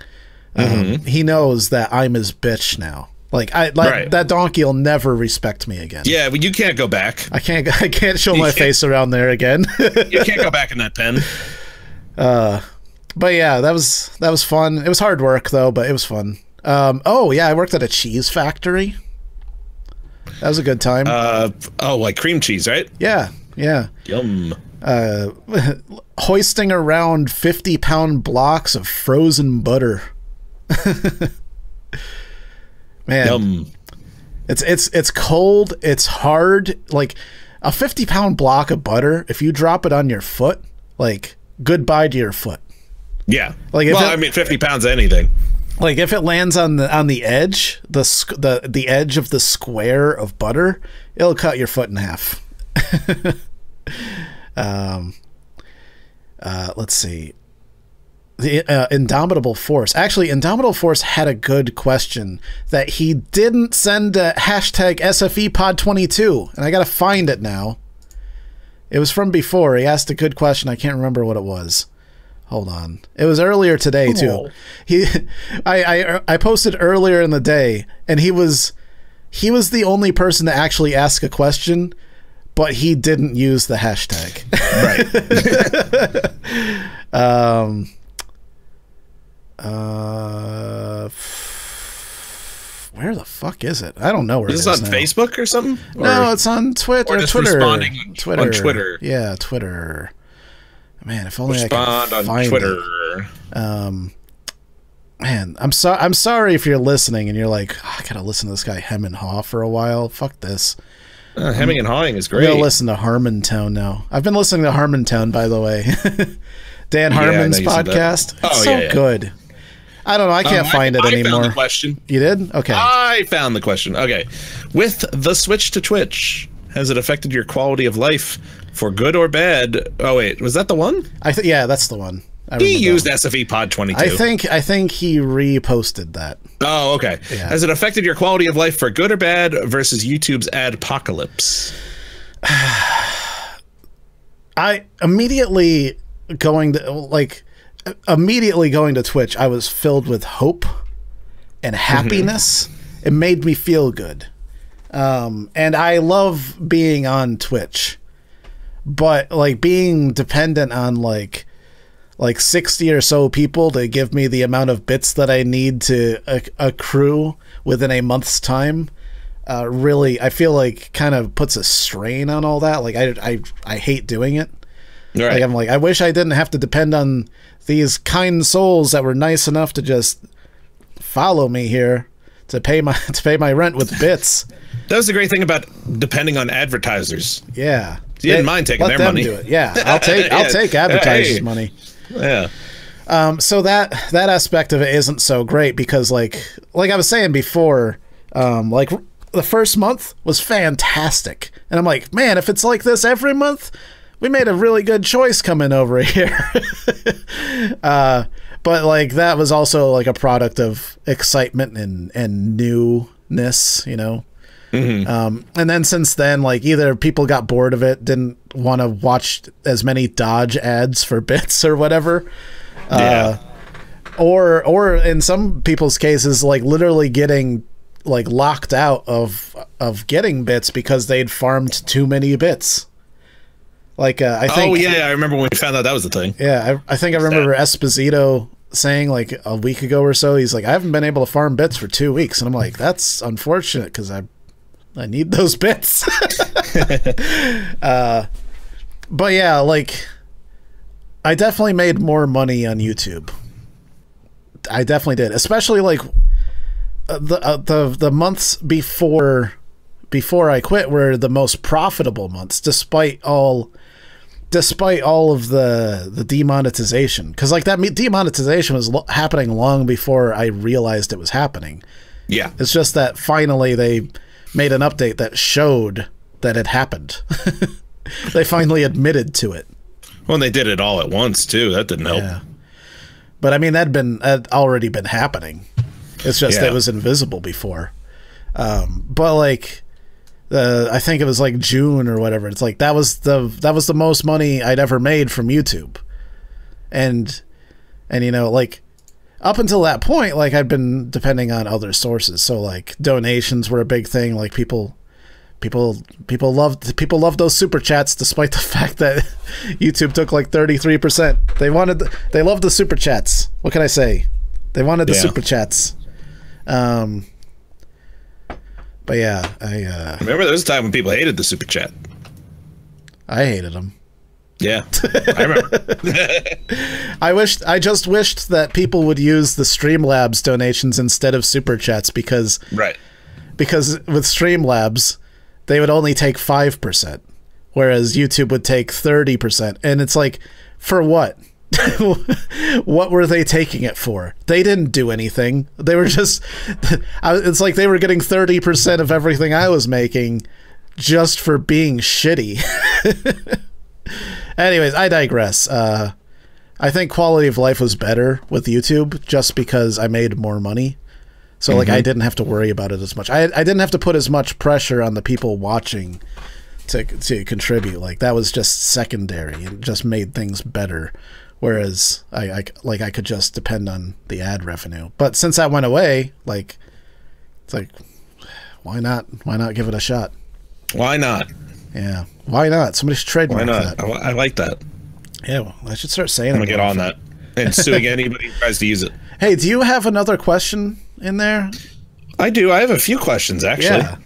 He knows that I'm his bitch now. Like right. That donkey will never respect me again. Yeah, but you can't go back. I can't show my face around there again. You can't go back in that pen. But yeah, that was fun. It was hard work though, but it was fun. Oh yeah, I worked at a cheese factory. That was a good time. Like cream cheese, right? Yeah. Yum. Hoisting around 50-pound blocks of frozen butter. Man, yum. It's cold. It's hard. Like a 50-pound block of butter. If you drop it on your foot, like goodbye to your foot. Yeah. Like I mean, 50 pounds of anything. Like if it lands on the edge, the edge of the square of butter, it'll cut your foot in half. Let's see. The Indomitable Force. Actually, Indomitable Force had a good question that he didn't send a hashtag SFEpod22, and I gotta find it now. It was from before. He asked a good question. I can't remember what it was. Hold on. It was earlier today too. I posted earlier in the day, and he was the only person to actually ask a question, but he didn't use the hashtag. Right. Where the fuck is it? I don't know where is it is on now. Facebook or something? No, it's on Twitter. Or just Twitter. Responding on Twitter. Yeah, Twitter. Man, if only respond I could on find Twitter. It. Man, I'm sorry if you're listening and you're like, oh, I gotta listen to this guy hem and haw for a while. Fuck this. Hemming and hawing is great. I'm gonna listen to Harmontown now. I've been listening to Harmontown, by the way. Dan Harmon's podcast. It's so good. I don't know. I can't find it anymore. I found the question. You did? Okay. I found the question. Okay. With the switch to Twitch, has it affected your quality of life for good or bad? Oh wait, was that the one? Yeah, that's the one. He used SFE Pod 22. I think he reposted that. Oh, okay. Yeah. Has it affected your quality of life for good or bad versus YouTube's adpocalypse? I immediately going to Twitch, I was filled with hope and happiness. It made me feel good. And I love being on Twitch, but like being dependent on like 60 or so people to give me the amount of bits that I need to accrue within a month's time, really, I feel like kind of puts a strain on all that. Like I hate doing it. Right. Like I'm like, I wish I didn't have to depend on these kind souls that were nice enough to just follow me here to pay my rent with bits. That was the great thing about depending on advertisers. Yeah. You didn't mind taking their money. Do it. Yeah, I'll take advertisers' money. Yeah. So that aspect of it isn't so great because like I was saying before, like the first month was fantastic, and I'm like, man, if it's like this every month, we made a really good choice coming over here. But like that was also like a product of excitement and newness, you know. And then since then, like either people got bored of it, didn't want to watch as many Dodge ads for bits or whatever, or in some people's cases, like literally getting like locked out of getting bits because they'd farmed too many bits. Like I think. Oh yeah, I remember when we found out that was the thing. Yeah, I think I remember Esposito saying like a week ago or so, he's like, I haven't been able to farm bits for 2 weeks, and I'm like, that's unfortunate because I need those bits. But yeah, like I definitely made more money on YouTube. I definitely did, especially like the months before I quit were the most profitable months, despite all of the demonetization, because like that demonetization was happening long before I realized it was happening. Yeah, it's just that finally they made an update that showed that it happened. They finally admitted to it. Well, and they did it all at once too. That didn't help. Yeah. But I mean, that'd already been happening. It's just it was invisible before. But like, I think it was like June or whatever. It's like that was the most money I'd ever made from YouTube, and you know, like up until that point, like I'd been depending on other sources. So like donations were a big thing. Like people loved those super chats, despite the fact that YouTube took like 33%. They loved the super chats. What can I say? They wanted the super chats. But yeah, I remember there was a time when people hated the super chat. I hated them. Yeah, I remember. I just wished that people would use the Streamlabs donations instead of super chats because with Streamlabs they would only take 5%, whereas YouTube would take 30%, and it's like, for what? What were they taking it for? They didn't do anything. They were just it's like they were getting 30% of everything I was making just for being shitty. Anyways, I digress. I think quality of life was better with YouTube just because I made more money. So like I didn't have to worry about it as much. I didn't have to put as much pressure on the people watching to contribute. Like that was just secondary and just made things better. Whereas I could just depend on the ad revenue. But since that went away, like it's like why not give it a shot? Why not? Yeah. Why not? Somebody should trademark that. I like that. Yeah, well, I should start saying it. I'm gonna get on that and suing anybody who tries to use it. Hey, do you have another question in there? I do. I have a few questions actually. Yeah.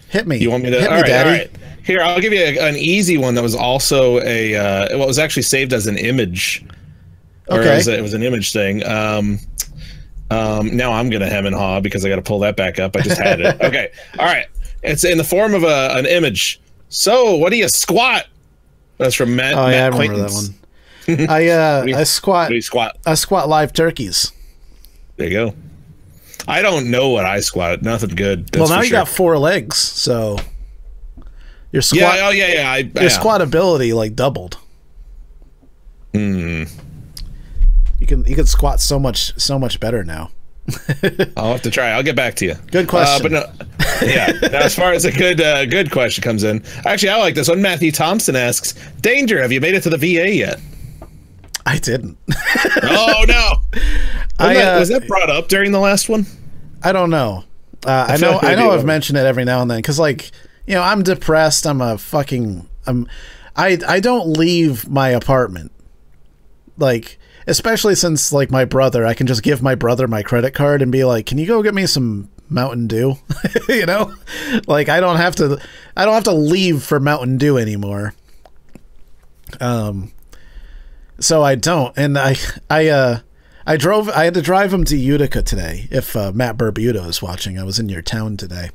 Hit me. You want me to? Hit all me, right, Daddy. all right. Here, I'll give you an easy one that was also what was actually saved as an image. Okay. It was an image thing. Now I'm gonna hem and haw because I got to pull that back up. I just had it. Okay. All right. It's in the form of an image. So, what do you squat? That's from Matt. Oh yeah, Matt I remember that one. I squat. What do you squat? I squat live turkeys. There you go. I don't know what I squat. Nothing good. Well, now you got 4 legs, so your squat. Yeah. Oh yeah. Your squat ability like doubled. Hmm. You can squat so much better now. I'll have to try. I'll get back to you. Good question. But no, yeah. Now, as far as a good question comes in, actually, I like this one. Matthew Thompson asks, "Danger, have you made it to the VA yet?" I didn't. Oh no! Was that brought up during the last one? I don't know. I know I've mentioned it every now and then because, like, I'm depressed. I don't leave my apartment, like. Especially since, like, my brother, I can just give my brother my credit card and be like, "Can you go get me some Mountain Dew?" Like I don't have to leave for Mountain Dew anymore. So I don't, and I had to drive him to Utica today. If Matt Burbuto is watching, I was in your town today.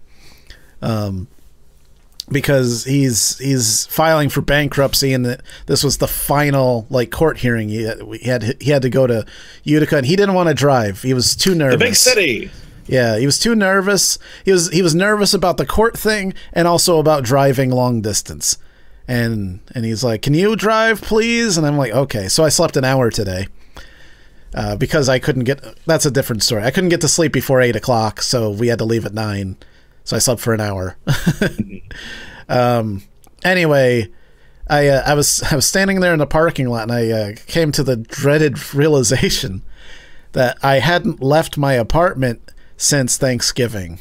Because he's filing for bankruptcy, and this was the final like court hearing. He had to go to Utica, and he didn't want to drive. He was too nervous. The big city. Yeah, he was too nervous. He was nervous about the court thing and also about driving long distance. And he's like, "Can you drive, please?" And I'm like, "Okay." So I slept an hour today because I couldn't get. That's a different story. I couldn't get to sleep before 8 o'clock, so we had to leave at 9. So I slept for an hour. Anyway, I was standing there in the parking lot, and I came to the dreaded realization that I hadn't left my apartment since Thanksgiving.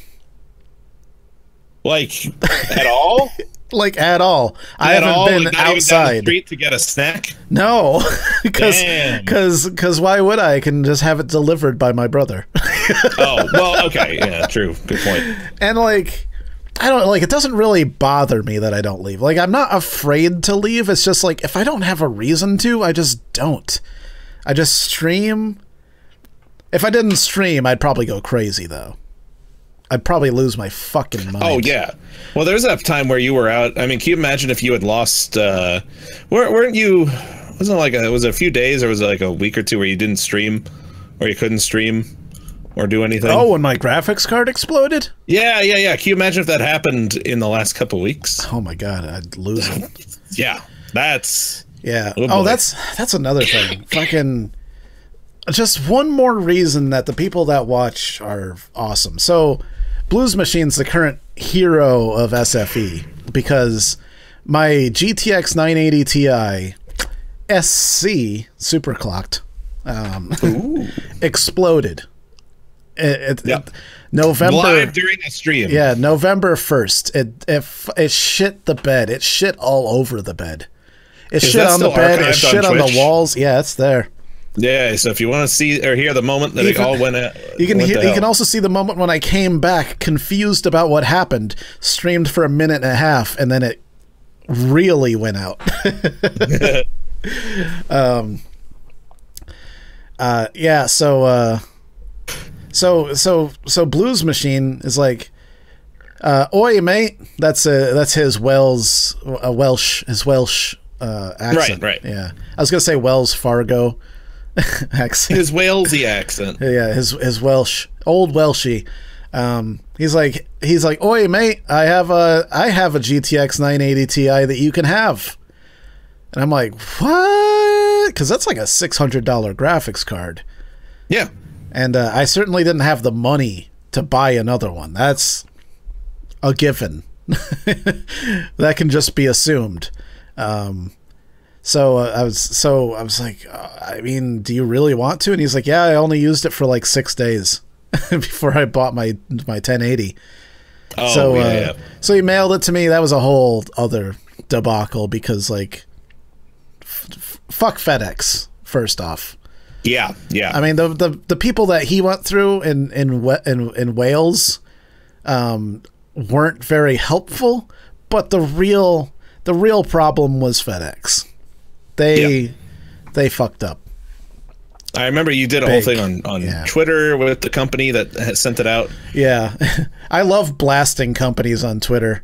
Like at all? Like at all. I haven't been like, not outside. Even down the street to get a snack? No, because why would I? I can just have it delivered by my brother. Oh, well, okay, yeah, true, good point. And like, I don't like. It doesn't really bother me that I don't leave. Like, I'm not afraid to leave. It's just like if I don't have a reason to, I just don't. I just stream. If I didn't stream, I'd probably go crazy though. I'd probably lose my fucking mind. Oh yeah. Well, there's that time where you were out. I mean, can you imagine if you had lost? Weren't you? Wasn't it was it a few days or was it like a week or two where you didn't stream, or you couldn't stream, or do anything? Oh, when my graphics card exploded? Yeah. Can you imagine if that happened in the last couple of weeks? Oh my god, I'd lose it. Yeah, that's. Yeah. Oh, that's another thing. Fucking. Just one more reason that the people that watch are awesome. So, Blues Machine's the current hero of SFE because my GTX 980 Ti SC superclocked exploded. November live during a stream. Yeah, November 1st. It shit the bed. It shit all over the bed. It shit on the bed. It shit on the walls. Yeah, it's there. Yeah, so if you want to see or hear the moment that it all went out, you can also see the moment when I came back confused about what happened, streamed for a minute and a half, and then it really went out. Yeah, so Blues Machine is like, oi mate, that's his Welsh accent. Right. Yeah, I was gonna say Wells Fargo accent. His Walesy accent. Yeah, his Welsh, old Welshie. He's like, oi mate, I have a GTX 980 Ti that you can have. And I'm like, what? Because that's like a $600 graphics card. Yeah. And I certainly didn't have the money to buy another one. That's a given. That can just be assumed. So I was like, I mean, do you really want to? And he's like, yeah, I only used it for like 6 days before I bought my 1080. Oh, so, yeah. So he mailed it to me. That was a whole other debacle because, like, fuck FedEx, first off. Yeah. I mean, the people that he went through in Wales weren't very helpful, But the real problem was FedEx. They fucked up. I remember you did a whole thing on Twitter with the company that has sent it out. Yeah. I love blasting companies on Twitter.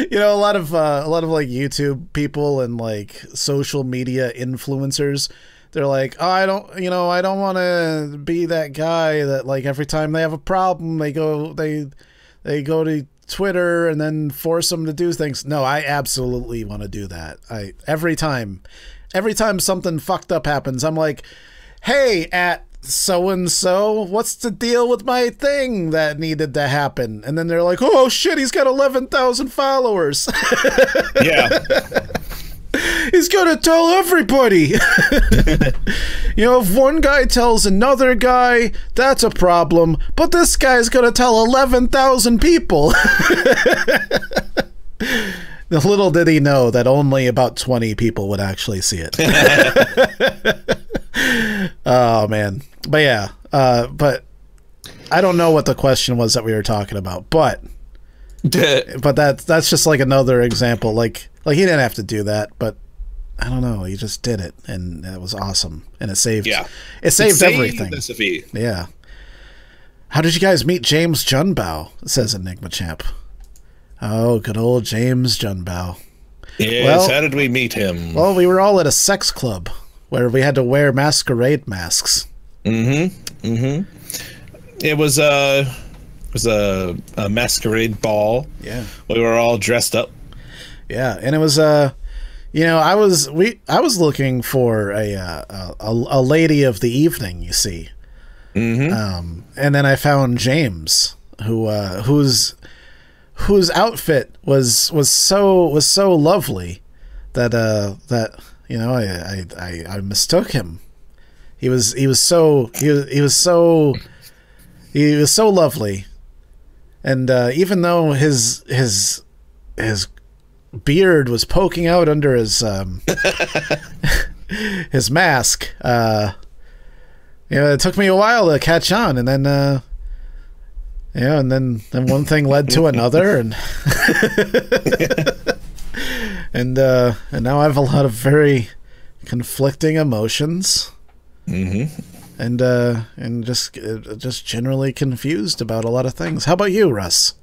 You know, a lot of like YouTube people and like social media influencers, they're like, oh, I don't want to be that guy that like every time they have a problem, they go to Twitter and then force them to do things. No, I absolutely want to do that. Every time something fucked up happens, I'm like, hey, at so-and-so, what's the deal with my thing that needed to happen? And then they're like, oh shit, he's got 11,000 followers. Yeah. He's gonna tell everybody. You know, if one guy tells another guy, that's a problem, but this guy's gonna tell 11,000 people. Little did he know that only about 20 people would actually see it. Oh man. But yeah, but I don't know what the question was that we were talking about, but that's just like another example. Like he didn't have to do that, but I don't know, he just did it, and it was awesome, and it saved everything. Yeah. How did you guys meet James Junbow? Says Enigma Champ. Oh, good old James Junbow. Yes, well, how did we meet him? Well, we were all at a sex club where we had to wear masquerade masks. It was a masquerade ball. Yeah. We were all dressed up. Yeah, and it was you know, I was looking for a lady of the evening, you see. And then I found James, whose outfit was so lovely that you know, I mistook him. He was so lovely, and even though his beard was poking out under his his mask, you know, it took me a while to catch on, and then yeah, and then one thing led to another, and and now I have a lot of very conflicting emotions, and just generally confused about a lot of things. How about you, Russ?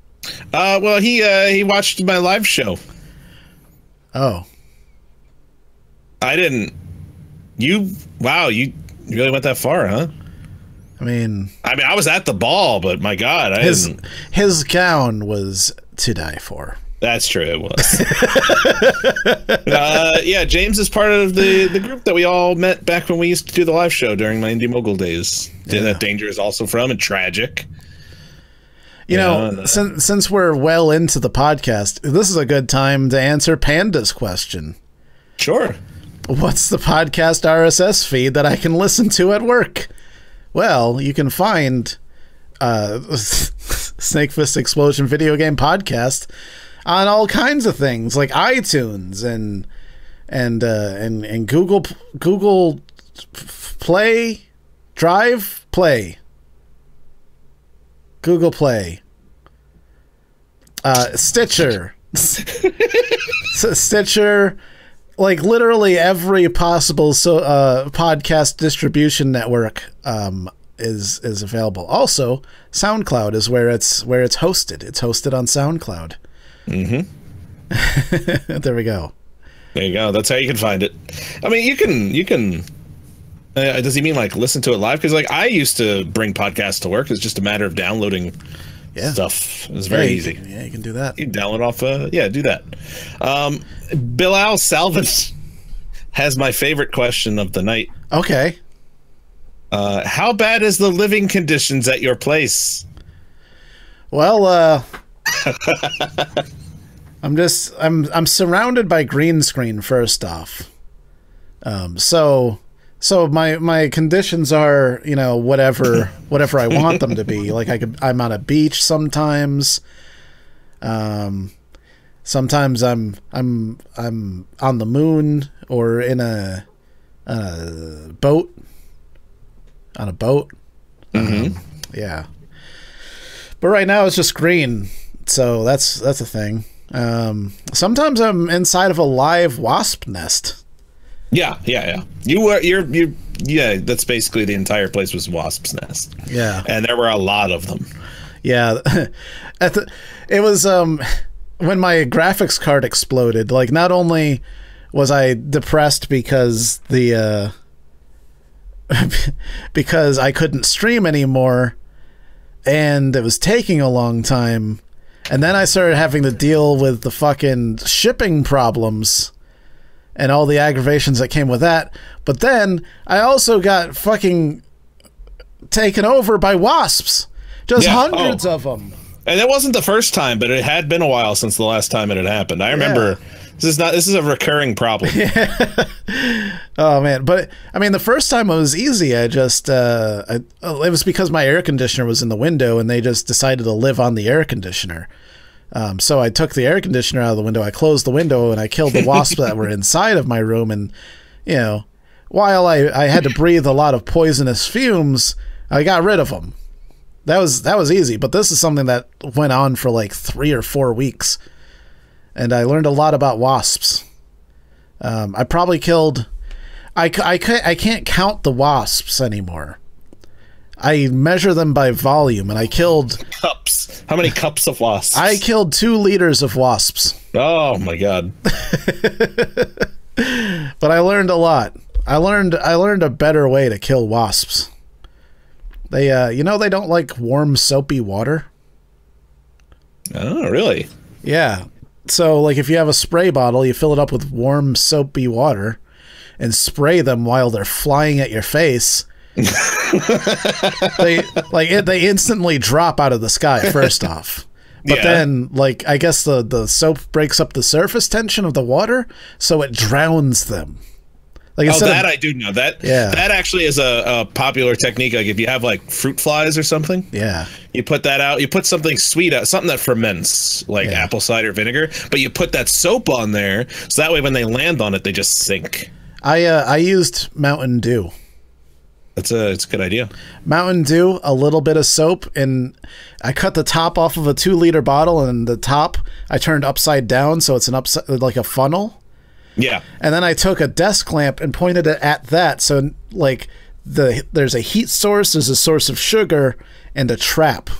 Well, he watched my live show. Oh, I didn't. Wow, you really went that far, huh? I mean, I was at the ball, but my God, his gown was to die for. That's true, it was. Yeah, James is part of the group that we all met back when we used to do the live show during my Indie Mogul days. Yeah. That Danger is also from, and Tragic. You know, since we're well into the podcast, this is a good time to answer Panda's question. Sure. What's the podcast RSS feed that I can listen to at work? Well, you can find SnakeFistExplosion video game podcast on all kinds of things like iTunes and Google Play, Drive Play, Google Play, Stitcher, Stitcher, like literally every possible podcast distribution network is available. Also, SoundCloud is where it's hosted. It's hosted on SoundCloud. There we go. There you go. That's how you can find it. I mean, you can. Does he mean like listen to it live? Because like I used to bring podcasts to work. It's just a matter of downloading stuff. It's very easy. Yeah, you can do that. You can download off. Do that. Bilal Salvin has my favorite question of the night. Okay. How bad is the living conditions at your place? Well, I'm surrounded by green screen first off. So my conditions are, you know, whatever I want them to be. Like I'm on a beach sometimes. Sometimes I'm on the moon or in a boat. On a boat. Yeah. But right now it's just green. So that's a thing. Sometimes I'm inside of a live wasp nest. Yeah. Yeah, that's basically the entire place was wasp's nest. Yeah. And there were a lot of them. Yeah. It was when my graphics card exploded, like, not only was I depressed because because I couldn't stream anymore and it was taking a long time, and then I started having to deal with the fucking shipping problems and all the aggravations that came with that. But then I also got fucking taken over by wasps. Just hundreds of them. And it wasn't the first time, but it had been a while since the last time it had happened. I remember this is a recurring problem. Oh man, but I mean, the first time it was easy. I just it was because my air conditioner was in the window and they just decided to live on the air conditioner. So I took the air conditioner out of the window, I closed the window, and I killed the wasps that were inside of my room. And, you know, while I had to breathe a lot of poisonous fumes, I got rid of them. That was easy. But this is something that went on for like 3 or 4 weeks. And I learned a lot about wasps. I probably killed... I can't count the wasps anymore. I measure them by volume, and I killed... Cups. How many cups of wasps? I killed 2 liters of wasps. Oh, my God. But I learned a lot. I learned a better way to kill wasps. They, you know, they don't like warm, soapy water. Oh, really? Yeah. So, like, if you have a spray bottle, you fill it up with warm, soapy water and spray them while they're flying at your face. They instantly drop out of the sky, first off. But then, like, I guess the soap breaks up the surface tension of the water, so it drowns them. Like, I do know that. Yeah, that actually is a popular technique. Like, if you have like fruit flies or something, you put that out. You put something sweet out, something that ferments, like apple cider vinegar. But you put that soap on there, so that way when they land on it, they just sink. I used Mountain Dew. It's a good idea. Mountain Dew, a little bit of soap, and I cut the top off of a 2-liter bottle, and the top I turned upside down, so it's an like a funnel. Yeah. And then I took a desk lamp and pointed it at that, so like there's a heat source, there's a source of sugar, and a trap.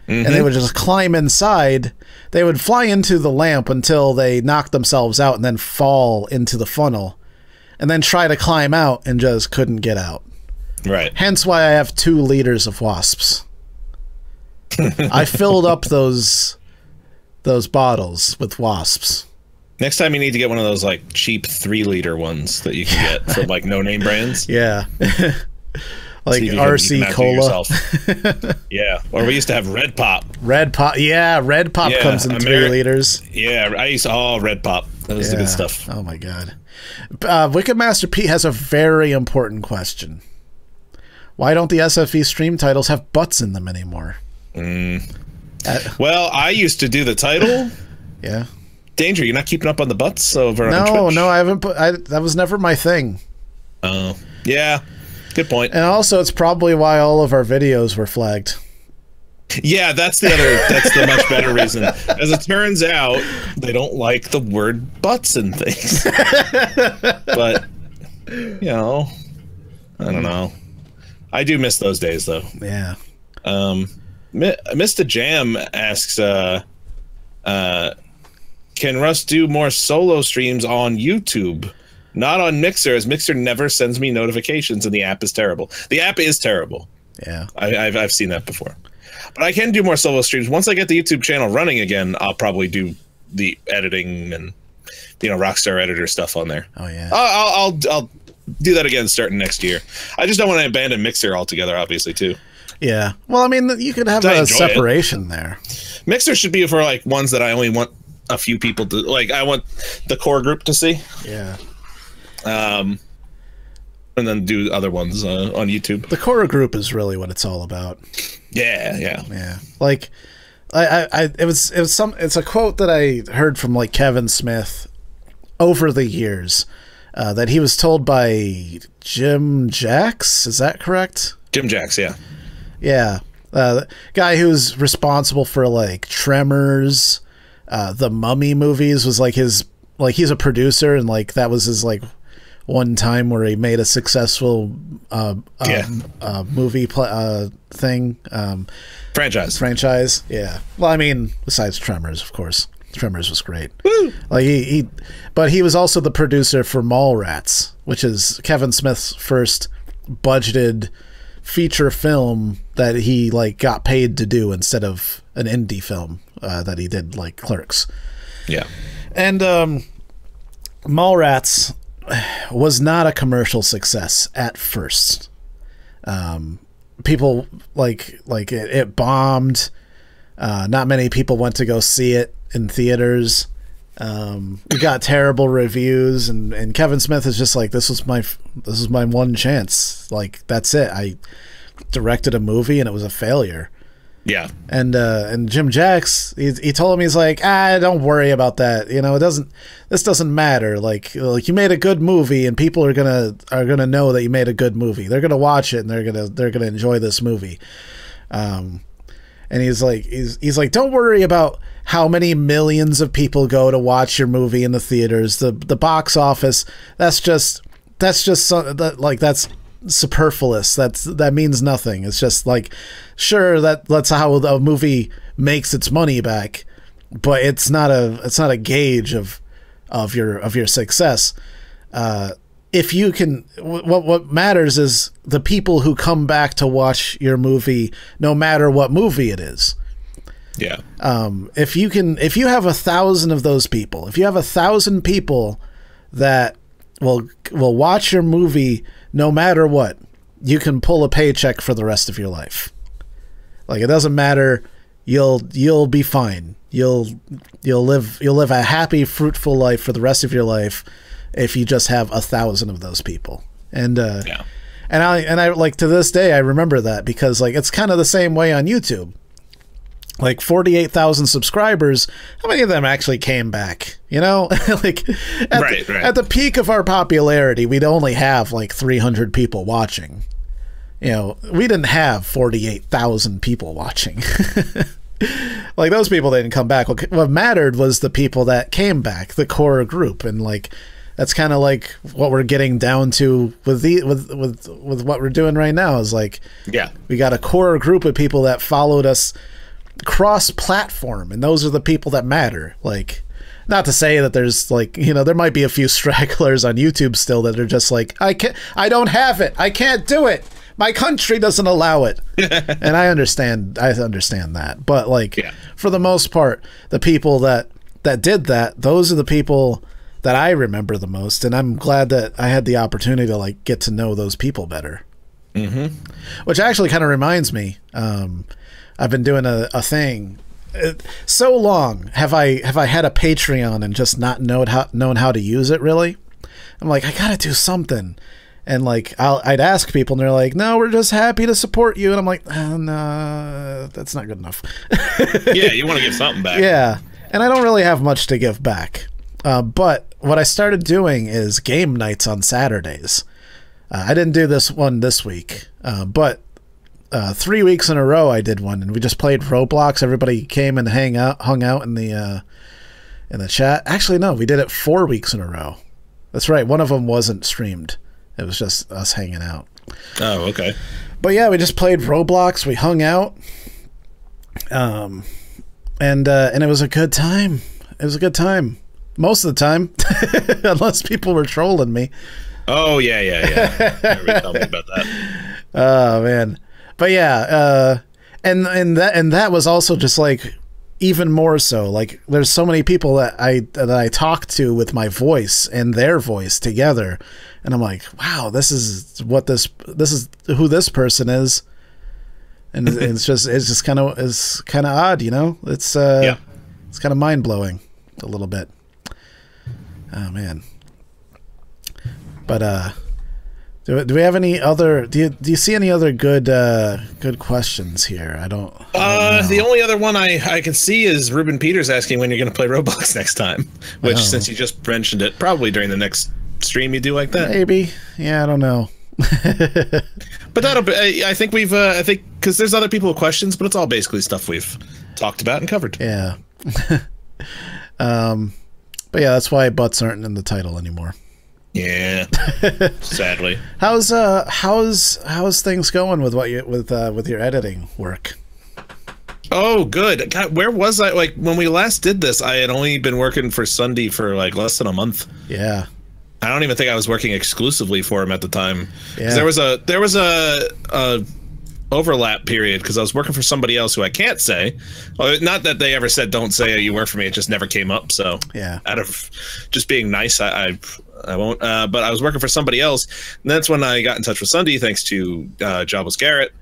And they would just climb inside. They would fly into the lamp until they knocked themselves out and then fall into the funnel. And then try to climb out and just couldn't get out. Right. Hence why I have 2 liters of wasps. I filled up those bottles with wasps. Next time you need to get one of those like cheap 3-liter ones that you can get from like no-name brands. Yeah. Like RC Cola. Yeah. Or we used to have Red Pop. Red Pop. Yeah, Red Pop comes in 3 liters. Yeah, I used to Red Pop. That was the good stuff. Oh my God. Wicked Master Pete has a very important question. Why don't the SFE stream titles have butts in them anymore? Well, I used to do the title. Yeah. Danger, you're not keeping up on the butts over on Twitch? No, I haven't that was never my thing. Oh. Yeah. Good point. And also, it's probably why all of our videos were flagged. Yeah, that's the much better reason. As it turns out, they don't like the word butts and things. But, you know, I don't know. I do miss those days, though. Yeah. Mr. Jam asks, can Russ do more solo streams on YouTube? Not on Mixer, as Mixer never sends me notifications, and the app is terrible. The app is terrible. Yeah. I've seen that before. But I can do more solo streams. Once I get the YouTube channel running again, I'll probably do the editing and, you know, Rockstar Editor stuff on there. Oh, yeah. I'll do that again starting next year. I just don't want to abandon Mixer altogether, obviously, too. Yeah. Well, I mean, you could have a separation there. Mixer should be for, like, ones that I only want a few people to, like, I want the core group to see. Yeah. And then do other ones on YouTube. The core group is really what it's all about. Yeah. Like, it's a quote that I heard from like Kevin Smith over the years, that he was told by Jim Jacks. Is that correct? Jim Jacks, yeah. Yeah. Guy who's responsible for like Tremors, the Mummy movies was like his, like he's a producer, and like that was his like one time where he made a successful movie thing, franchise. Yeah. Well, I mean, besides Tremors, of course. Tremors was great. Woo! Like but he was also the producer for Mallrats, which is Kevin Smith's first budgeted feature film that he like got paid to do instead of an indie film that he did, like Clerks. Yeah. And Mallrats was not a commercial success at first. People like it bombed. Not many people went to go see it in theaters. We got terrible reviews, and Kevin Smith is just like, this is my one chance. Like, that's it. I directed a movie and it was a failure. Yeah. And Jim Jacks, he told him, he's like, don't worry about that. You know, this doesn't matter. Like you made a good movie, and people are gonna know that you made a good movie. They're gonna watch it, and they're gonna enjoy this movie. And he's like, don't worry about how many millions of people go to watch your movie in the theaters. The box office, that's superfluous. That means nothing. It's just like, sure, that's how a movie makes its money back, but it's not a gauge of your success. If you can, what matters is the people who come back to watch your movie, no matter what movie it is. Yeah. If you have 1,000 of those people, if you have 1,000 people that will watch your movie no matter what, you can pull a paycheck for the rest of your life. Like, it doesn't matter. You'll be fine. You'll live a happy, fruitful life for the rest of your life if you just have 1,000 of those people. And yeah. And I like, to this day, I remember that, because like, it's kind of the same way on YouTube. Like 48,000 subscribers, how many of them actually came back? You know, like at the peak of our popularity, we'd only have like 300 people watching. You know, we didn't have 48,000 people watching. Like, those people didn't come back. What mattered was the people that came back, the core group, and like, that's kind of like what we're getting down to with what we're doing right now. Is like, yeah, we got a core group of people that followed us cross-platform, and those are the people that matter. Like, not to say that there's like, you know, there might be a few stragglers on YouTube still that are just like, I don't have it, I can't do it, my country doesn't allow it. And I understand that, but like, yeah, for the most part, the people that did that, those are the people that I remember the most, and I'm glad that I had the opportunity to like get to know those people better. Mm-hmm. Which actually kind of reminds me, I've been doing a thing. So long have I had a Patreon and just not known how to use it, really. I'm like, I gotta do something, and like I'd ask people, and they're like, no, we're just happy to support you, and I'm like, no, that's not good enough. Yeah, you want to give something back. Yeah, and I don't really have much to give back. But what I started doing is game nights on Saturdays. I didn't do this one this week, but 3 weeks in a row I did one, and we just played Roblox. Everybody came and hung out in the chat. Actually, no, we did it 4 weeks in a row. That's right. One of them wasn't streamed. It was just us hanging out. Oh, okay. But yeah, we just played Roblox. We hung out, and it was a good time. It was a good time most of the time, unless people were trolling me. Oh yeah. Everybody tell me about that. Oh man. But yeah, and that was also just like even more so. Like, there's so many people that I talk to with my voice and their voice together, and I'm like, wow, this is who this person is, and it's just kind of odd, you know. It's yeah, it's kind of mind blowing a little bit. Oh man. But do we have any other? Do you see any other good questions here? I don't know. The only other one I can see is Ruben Peters asking when you're going to play Roblox next time. Which, since you just mentioned it, probably during the next stream you do like that. Maybe. Yeah, I don't know. But that'll be. I think because there's other people with questions, but it's all basically stuff we've talked about and covered. Yeah. But yeah, that's why butts aren't in the title anymore. Yeah. Sadly. How's things going with what you with your editing work? Oh, good. God, where was I? Like when we last did this, I had only been working for Sunday for like less than a month. Yeah. I don't even think I was working exclusively for him at the time. Yeah. There was a overlap period because I was working for somebody else who I can't say. Well, not that they ever said don't say you work for me. It just never came up. So yeah, out of just being nice, I won't. But I was working for somebody else, and that's when I got in touch with Sunday thanks to Jobless Garrett,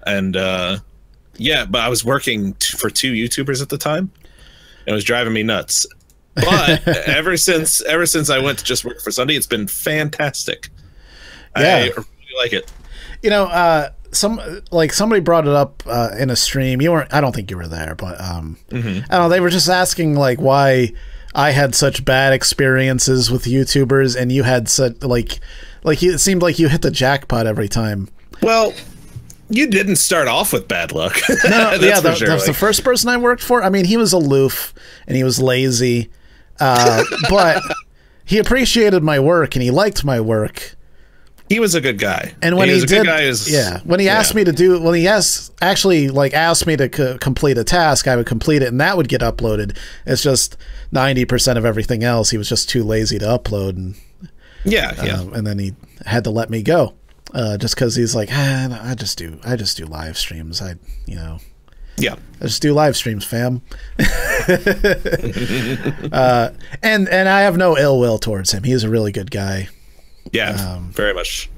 and yeah. But I was working for 2 YouTubers at the time. It was driving me nuts. But ever since I went to just work for Sunday, it's been fantastic. Yeah. I really like it. You know, somebody brought it up in a stream. You weren't. I don't think you were there, but I don't know. They were just asking like why I had such bad experiences with YouTubers, and you had such like it seemed like you hit the jackpot every time. Well, you didn't start off with bad luck. No, yeah, the first person I worked for. I mean, he was aloof and he was lazy, but he appreciated my work and he liked my work. He was a good guy, and when he did, when he asked me to do, when he actually asked me to complete a task, I would complete it, and that would get uploaded. It's just 90% of everything else. He was just too lazy to upload, and and then he had to let me go, just because he's like, I just do live streams. I just do live streams, fam. And I have no ill will towards him. He's a really good guy. Yeah, very much.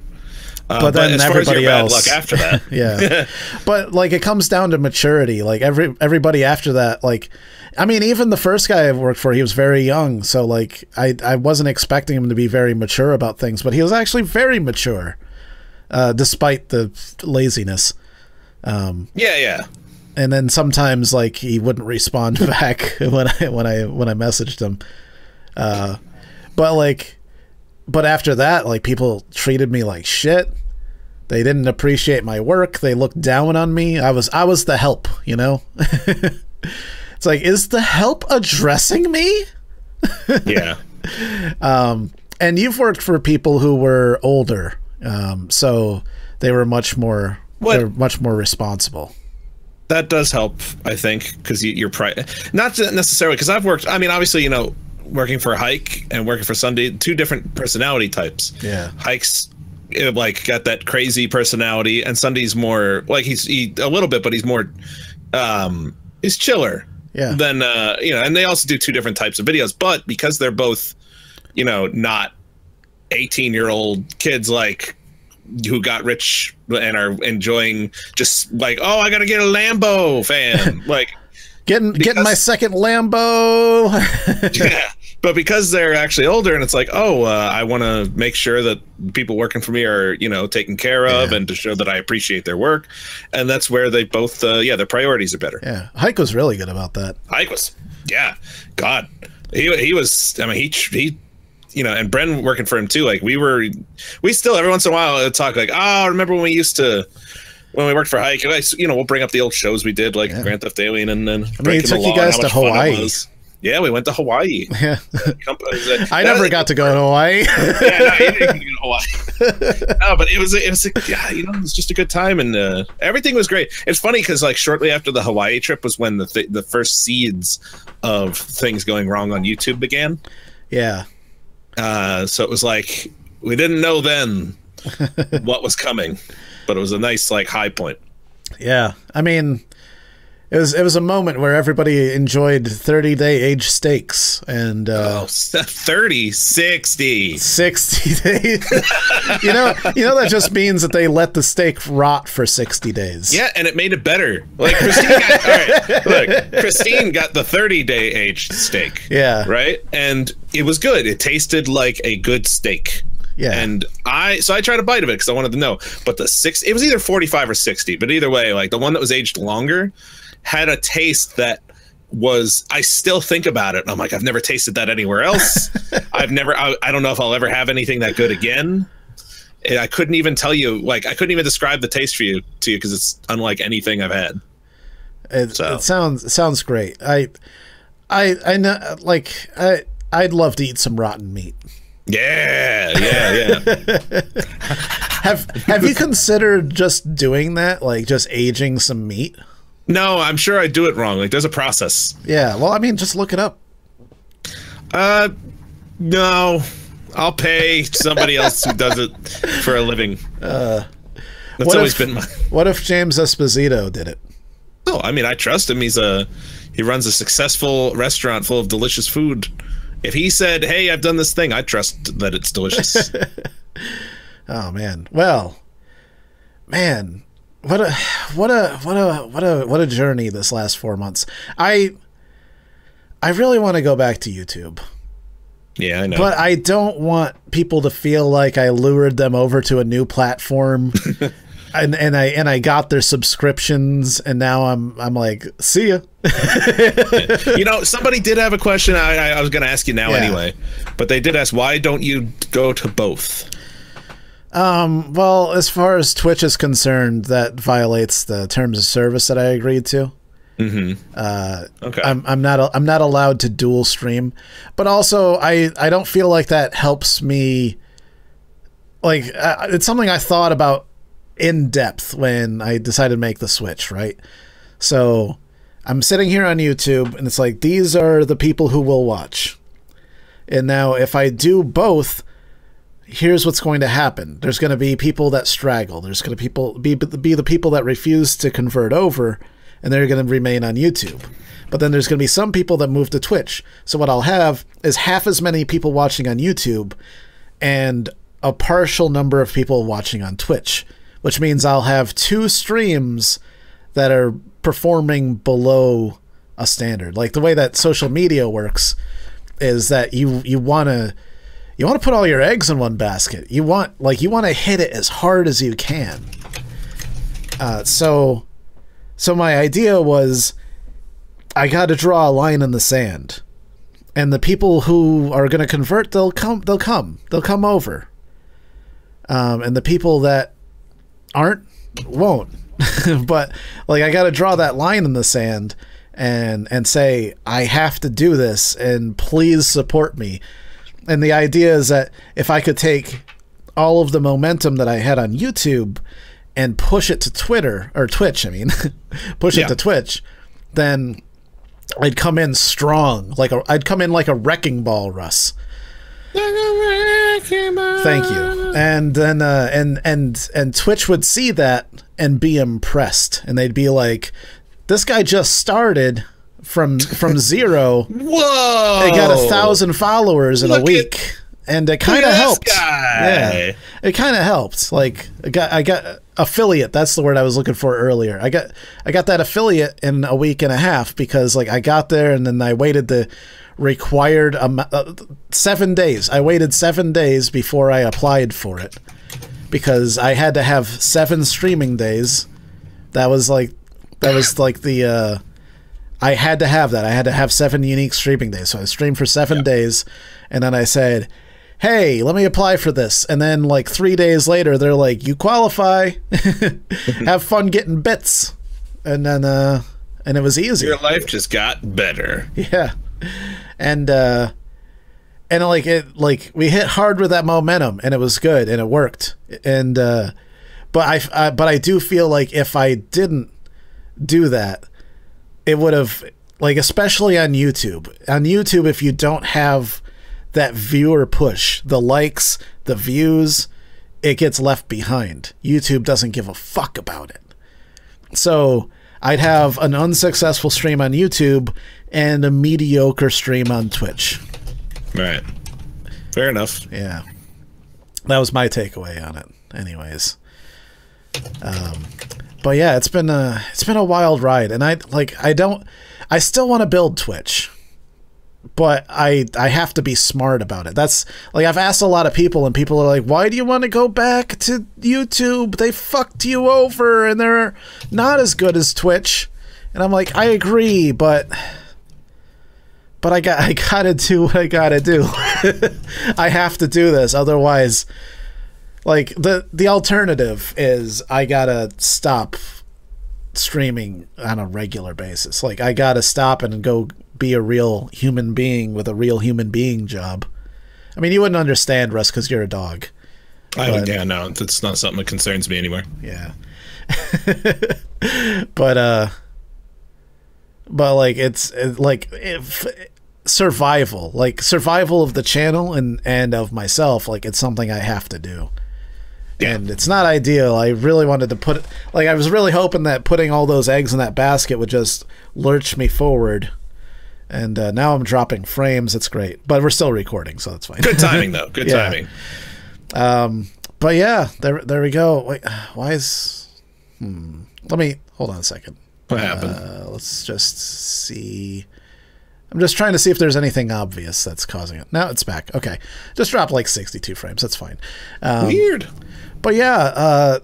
But then as everybody else, bad luck after that. Yeah. But like it comes down to maturity. Like everybody after that, like, I mean, even the first guy I worked for, he was very young. So like I wasn't expecting him to be very mature about things, but he was actually very mature, despite the laziness. Yeah. And then sometimes like he wouldn't respond back when I messaged him. But after that, like, people treated me like shit. They didn't appreciate my work. They looked down on me. I was the help, you know? It's like, is the help addressing me? Yeah. And you've worked for people who were older, so they were much more responsible. That does help, I think, because you're not necessarily because I've worked. I mean, obviously, you know, working for Hike and working for Sunday, 2 different personality types. Yeah, Hike's like got that crazy personality, and Sunday's more like he's a little bit, but he's more he's chiller. Yeah. Than you know, and they also do 2 different types of videos, but because they're both, you know, not 18-year-old kids like who got rich and are enjoying just like, oh, I gotta get a Lambo, fam. Like getting my second Lambo. Yeah, but because they're actually older, and it's like, oh, I want to make sure that people working for me are, you know, taken care of, and to show that I appreciate their work, and that's where they both, their priorities are better. Yeah, Hike was really good about that. Hike was, God, he was. I mean, he. You know, and Bren working for him too. Like we still every once in a while talk like, oh, remember when we worked for Hike? You know, we'll bring up the old shows we did, like Grand Theft Alien, and then I mean, he took you guys to Hawaii. Yeah, we went to Hawaii. Yeah, I never got to go to Hawaii. Yeah, no, he didn't go to Hawaii. No, but it was you know, it was just a good time, and everything was great. It's funny because like shortly after the Hawaii trip was when the first seeds of things going wrong on YouTube began. Yeah. So it was like we didn't know then what was coming, but it was a nice like high point. Yeah, I mean, it was a moment where everybody enjoyed 30-day age steaks and 30, 60 days. you know that just means that they let the steak rot for 60 days. Yeah, and it made it better. Like Christine got the 30-day aged steak. Yeah, right, and it was good. It tasted like a good steak. Yeah, and I tried a bite of it because I wanted to know. But it was either 45 or 60. But either way, like the one that was aged longer had a taste that was, I still think about it and I'm like, I've never tasted that anywhere else. I don't know if I'll ever have anything that good again. I couldn't even tell you, like, I couldn't even describe the taste to you because it's unlike anything I've had. It sounds great. I know, like, I'd love to eat some rotten meat. Yeah. Have you considered just doing that, like just aging some meat? No, I'm sure I do it wrong. Like, there's a process. Yeah, well, I mean, just look it up. No, I'll pay somebody else who does it for a living. That's always been my... What if James Esposito did it? Oh, I mean, I trust him. He runs a successful restaurant full of delicious food. If he said, "Hey, I've done this thing," I trust that it's delicious. Oh man. Well, man, what a journey this last 4 months. I really want to go back to YouTube. Yeah, I know. But I don't want people to feel like I lured them over to a new platform. And I got their subscriptions, and now I'm like, see ya. You know, somebody did have a question I was going to ask you now anyway, but they did ask, why don't you go to both? Well, as far as Twitch is concerned, that violates the terms of service that I agreed to. Okay. I'm not allowed to dual stream, but also I don't feel like that helps me. Like, it's something I thought about in depth when I decided to make the switch, right? So I'm sitting here on YouTube, and it's like, these are the people who will watch. And now if I do both, here's what's going to happen. There's going to be people that straggle. There's going to be the people that refuse to convert over, and they're going to remain on YouTube. But then there's going to be some people that move to Twitch. So what I'll have is half as many people watching on YouTube and a partial number of people watching on Twitch, which means I'll have 2 streams that are performing below a standard. Like, the way that social media works is that you want to put all your eggs in one basket. You want to hit it as hard as you can. So my idea was, I got to draw a line in the sand, and the people who are going to convert, they'll come over. And the people that aren't won't. But like, I got to draw that line in the sand and say, I have to do this, and please support me. And the idea is that if I could take all of the momentum that I had on YouTube and push it to Twitch, I mean, push it to Twitch, then I'd come in strong. I'd come in like a wrecking ball, Russ. Thank you. And then and Twitch would see that and be impressed, and they'd be like, this guy just started from 0. Whoa! They got 1,000 followers in a week. And it kind of helped. Yeah, it kind of helped. Like, I got affiliate. That's the word I was looking for earlier. I got that affiliate in a week and a half, because like, I got there, and then I waited the required 7 days. I waited 7 days before I applied for it, because I had to have 7 streaming days. That was like the I had to have that. I had to have 7 unique streaming days. So I streamed for 7 days, and then I said, hey, let me apply for this. And then like 3 days later, they're like, you qualify. Have fun getting bits. And then and it was easy. Your life just got better. Yeah. And we hit hard with that momentum, and it was good, and it worked. And but I do feel like if I didn't do that, it would have, like, especially on YouTube. On YouTube, if you don't have that viewer push, the likes, the views, it gets left behind. YouTube doesn't give a fuck about it. So I'd have an unsuccessful stream on YouTube and a mediocre stream on Twitch. Right. Fair enough. Yeah. That was my takeaway on it. Anyways. But yeah, it's been a wild ride, and I still want to build Twitch, but I have to be smart about it. That's like, I've asked a lot of people, and people are like, why do you want to go back to YouTube? They fucked you over, and they're not as good as Twitch. And I'm like, I agree, but I gotta do what I gotta do. I have to do this, otherwise Like the alternative is I gotta stop streaming on a regular basis. Like I gotta stop and go be a real human being with a real human being job. I mean, you wouldn't understand, Russ, because you're a dog. Yeah, no, that's not something that concerns me anymore. Yeah. but like it's like if survival of the channel and of myself, like it's something I have to do. Yeah. And it's not ideal. I really wanted to put, like, I was really hoping that putting all those eggs in that basket would just lurch me forward. And now I'm dropping frames. It's great. But we're still recording, so that's fine. Good timing, though. Good timing. But yeah, there we go. Wait, why is... Let me... Hold on a second. What happened? Let's just see... I'm just trying to see if there's anything obvious that's causing it. Now it's back. Okay. Just dropped like 62 frames. That's fine. Weird. But yeah,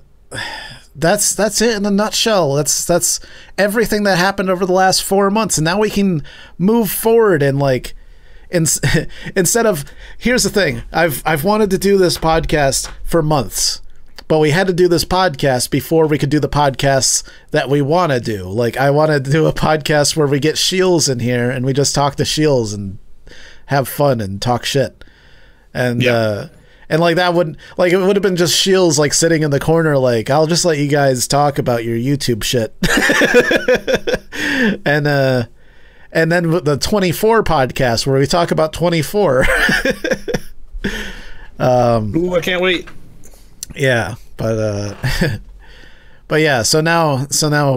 that's it in a nutshell. That's everything that happened over the last 4 months, and now we can move forward and like instead of, here's the thing. I've wanted to do this podcast for months, but we had to do this podcast before we could do the podcasts that we want to do. Like I wanted to do a podcast where we get Shields in here and we just talk to Shields and have fun and talk shit. And and like that would, like, it would have been just Shields like sitting in the corner like, I'll just let you guys talk about your YouTube shit. And then the 24 podcast where we talk about 24. Ooh, I can't wait. Yeah, but but yeah, so now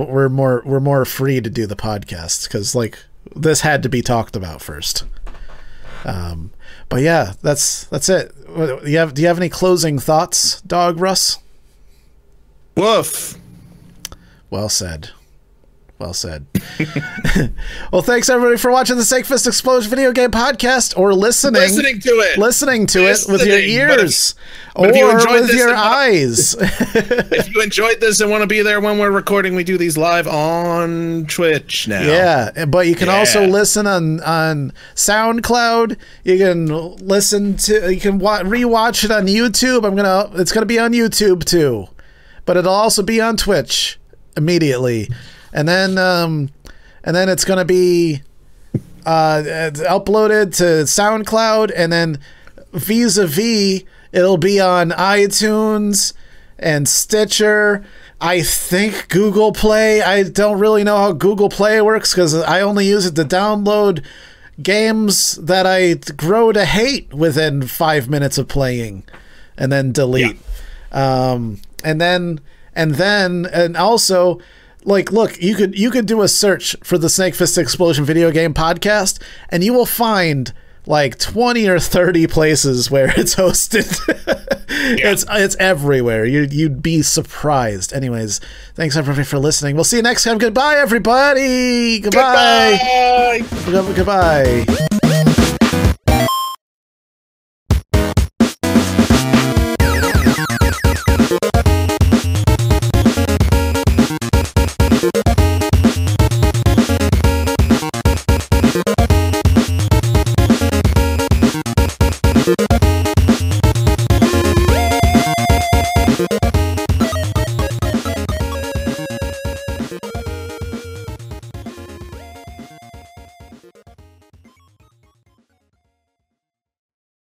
we're more free to do the podcast because like this had to be talked about first. But yeah, that's it. Do you have any closing thoughts, Dog Russ? Woof. Well said. Well said. Well, thanks everybody for watching the SnakeFistExplosion video game podcast, or listening to it with your ears, or with your eyes. If you enjoyed this and want to be there when we're recording, we do these live on Twitch now. Yeah, but you can also listen on SoundCloud. You can rewatch it on YouTube. It's gonna be on YouTube too, but it'll also be on Twitch immediately. And then it's going to be uploaded to SoundCloud, and then vis-a-vis, it'll be on iTunes and Stitcher. I think Google Play. I don't really know how Google Play works because I only use it to download games that I grow to hate within 5 minutes of playing and then delete. Yeah. And also... Like, look, you could do a search for the SnakeFistExplosion video game podcast, and you will find like 20 or 30 places where it's hosted. Yeah. It's everywhere. You'd be surprised. Anyways, thanks everybody for listening. We'll see you next time. Goodbye, everybody. Goodbye. Goodbye. Goodbye.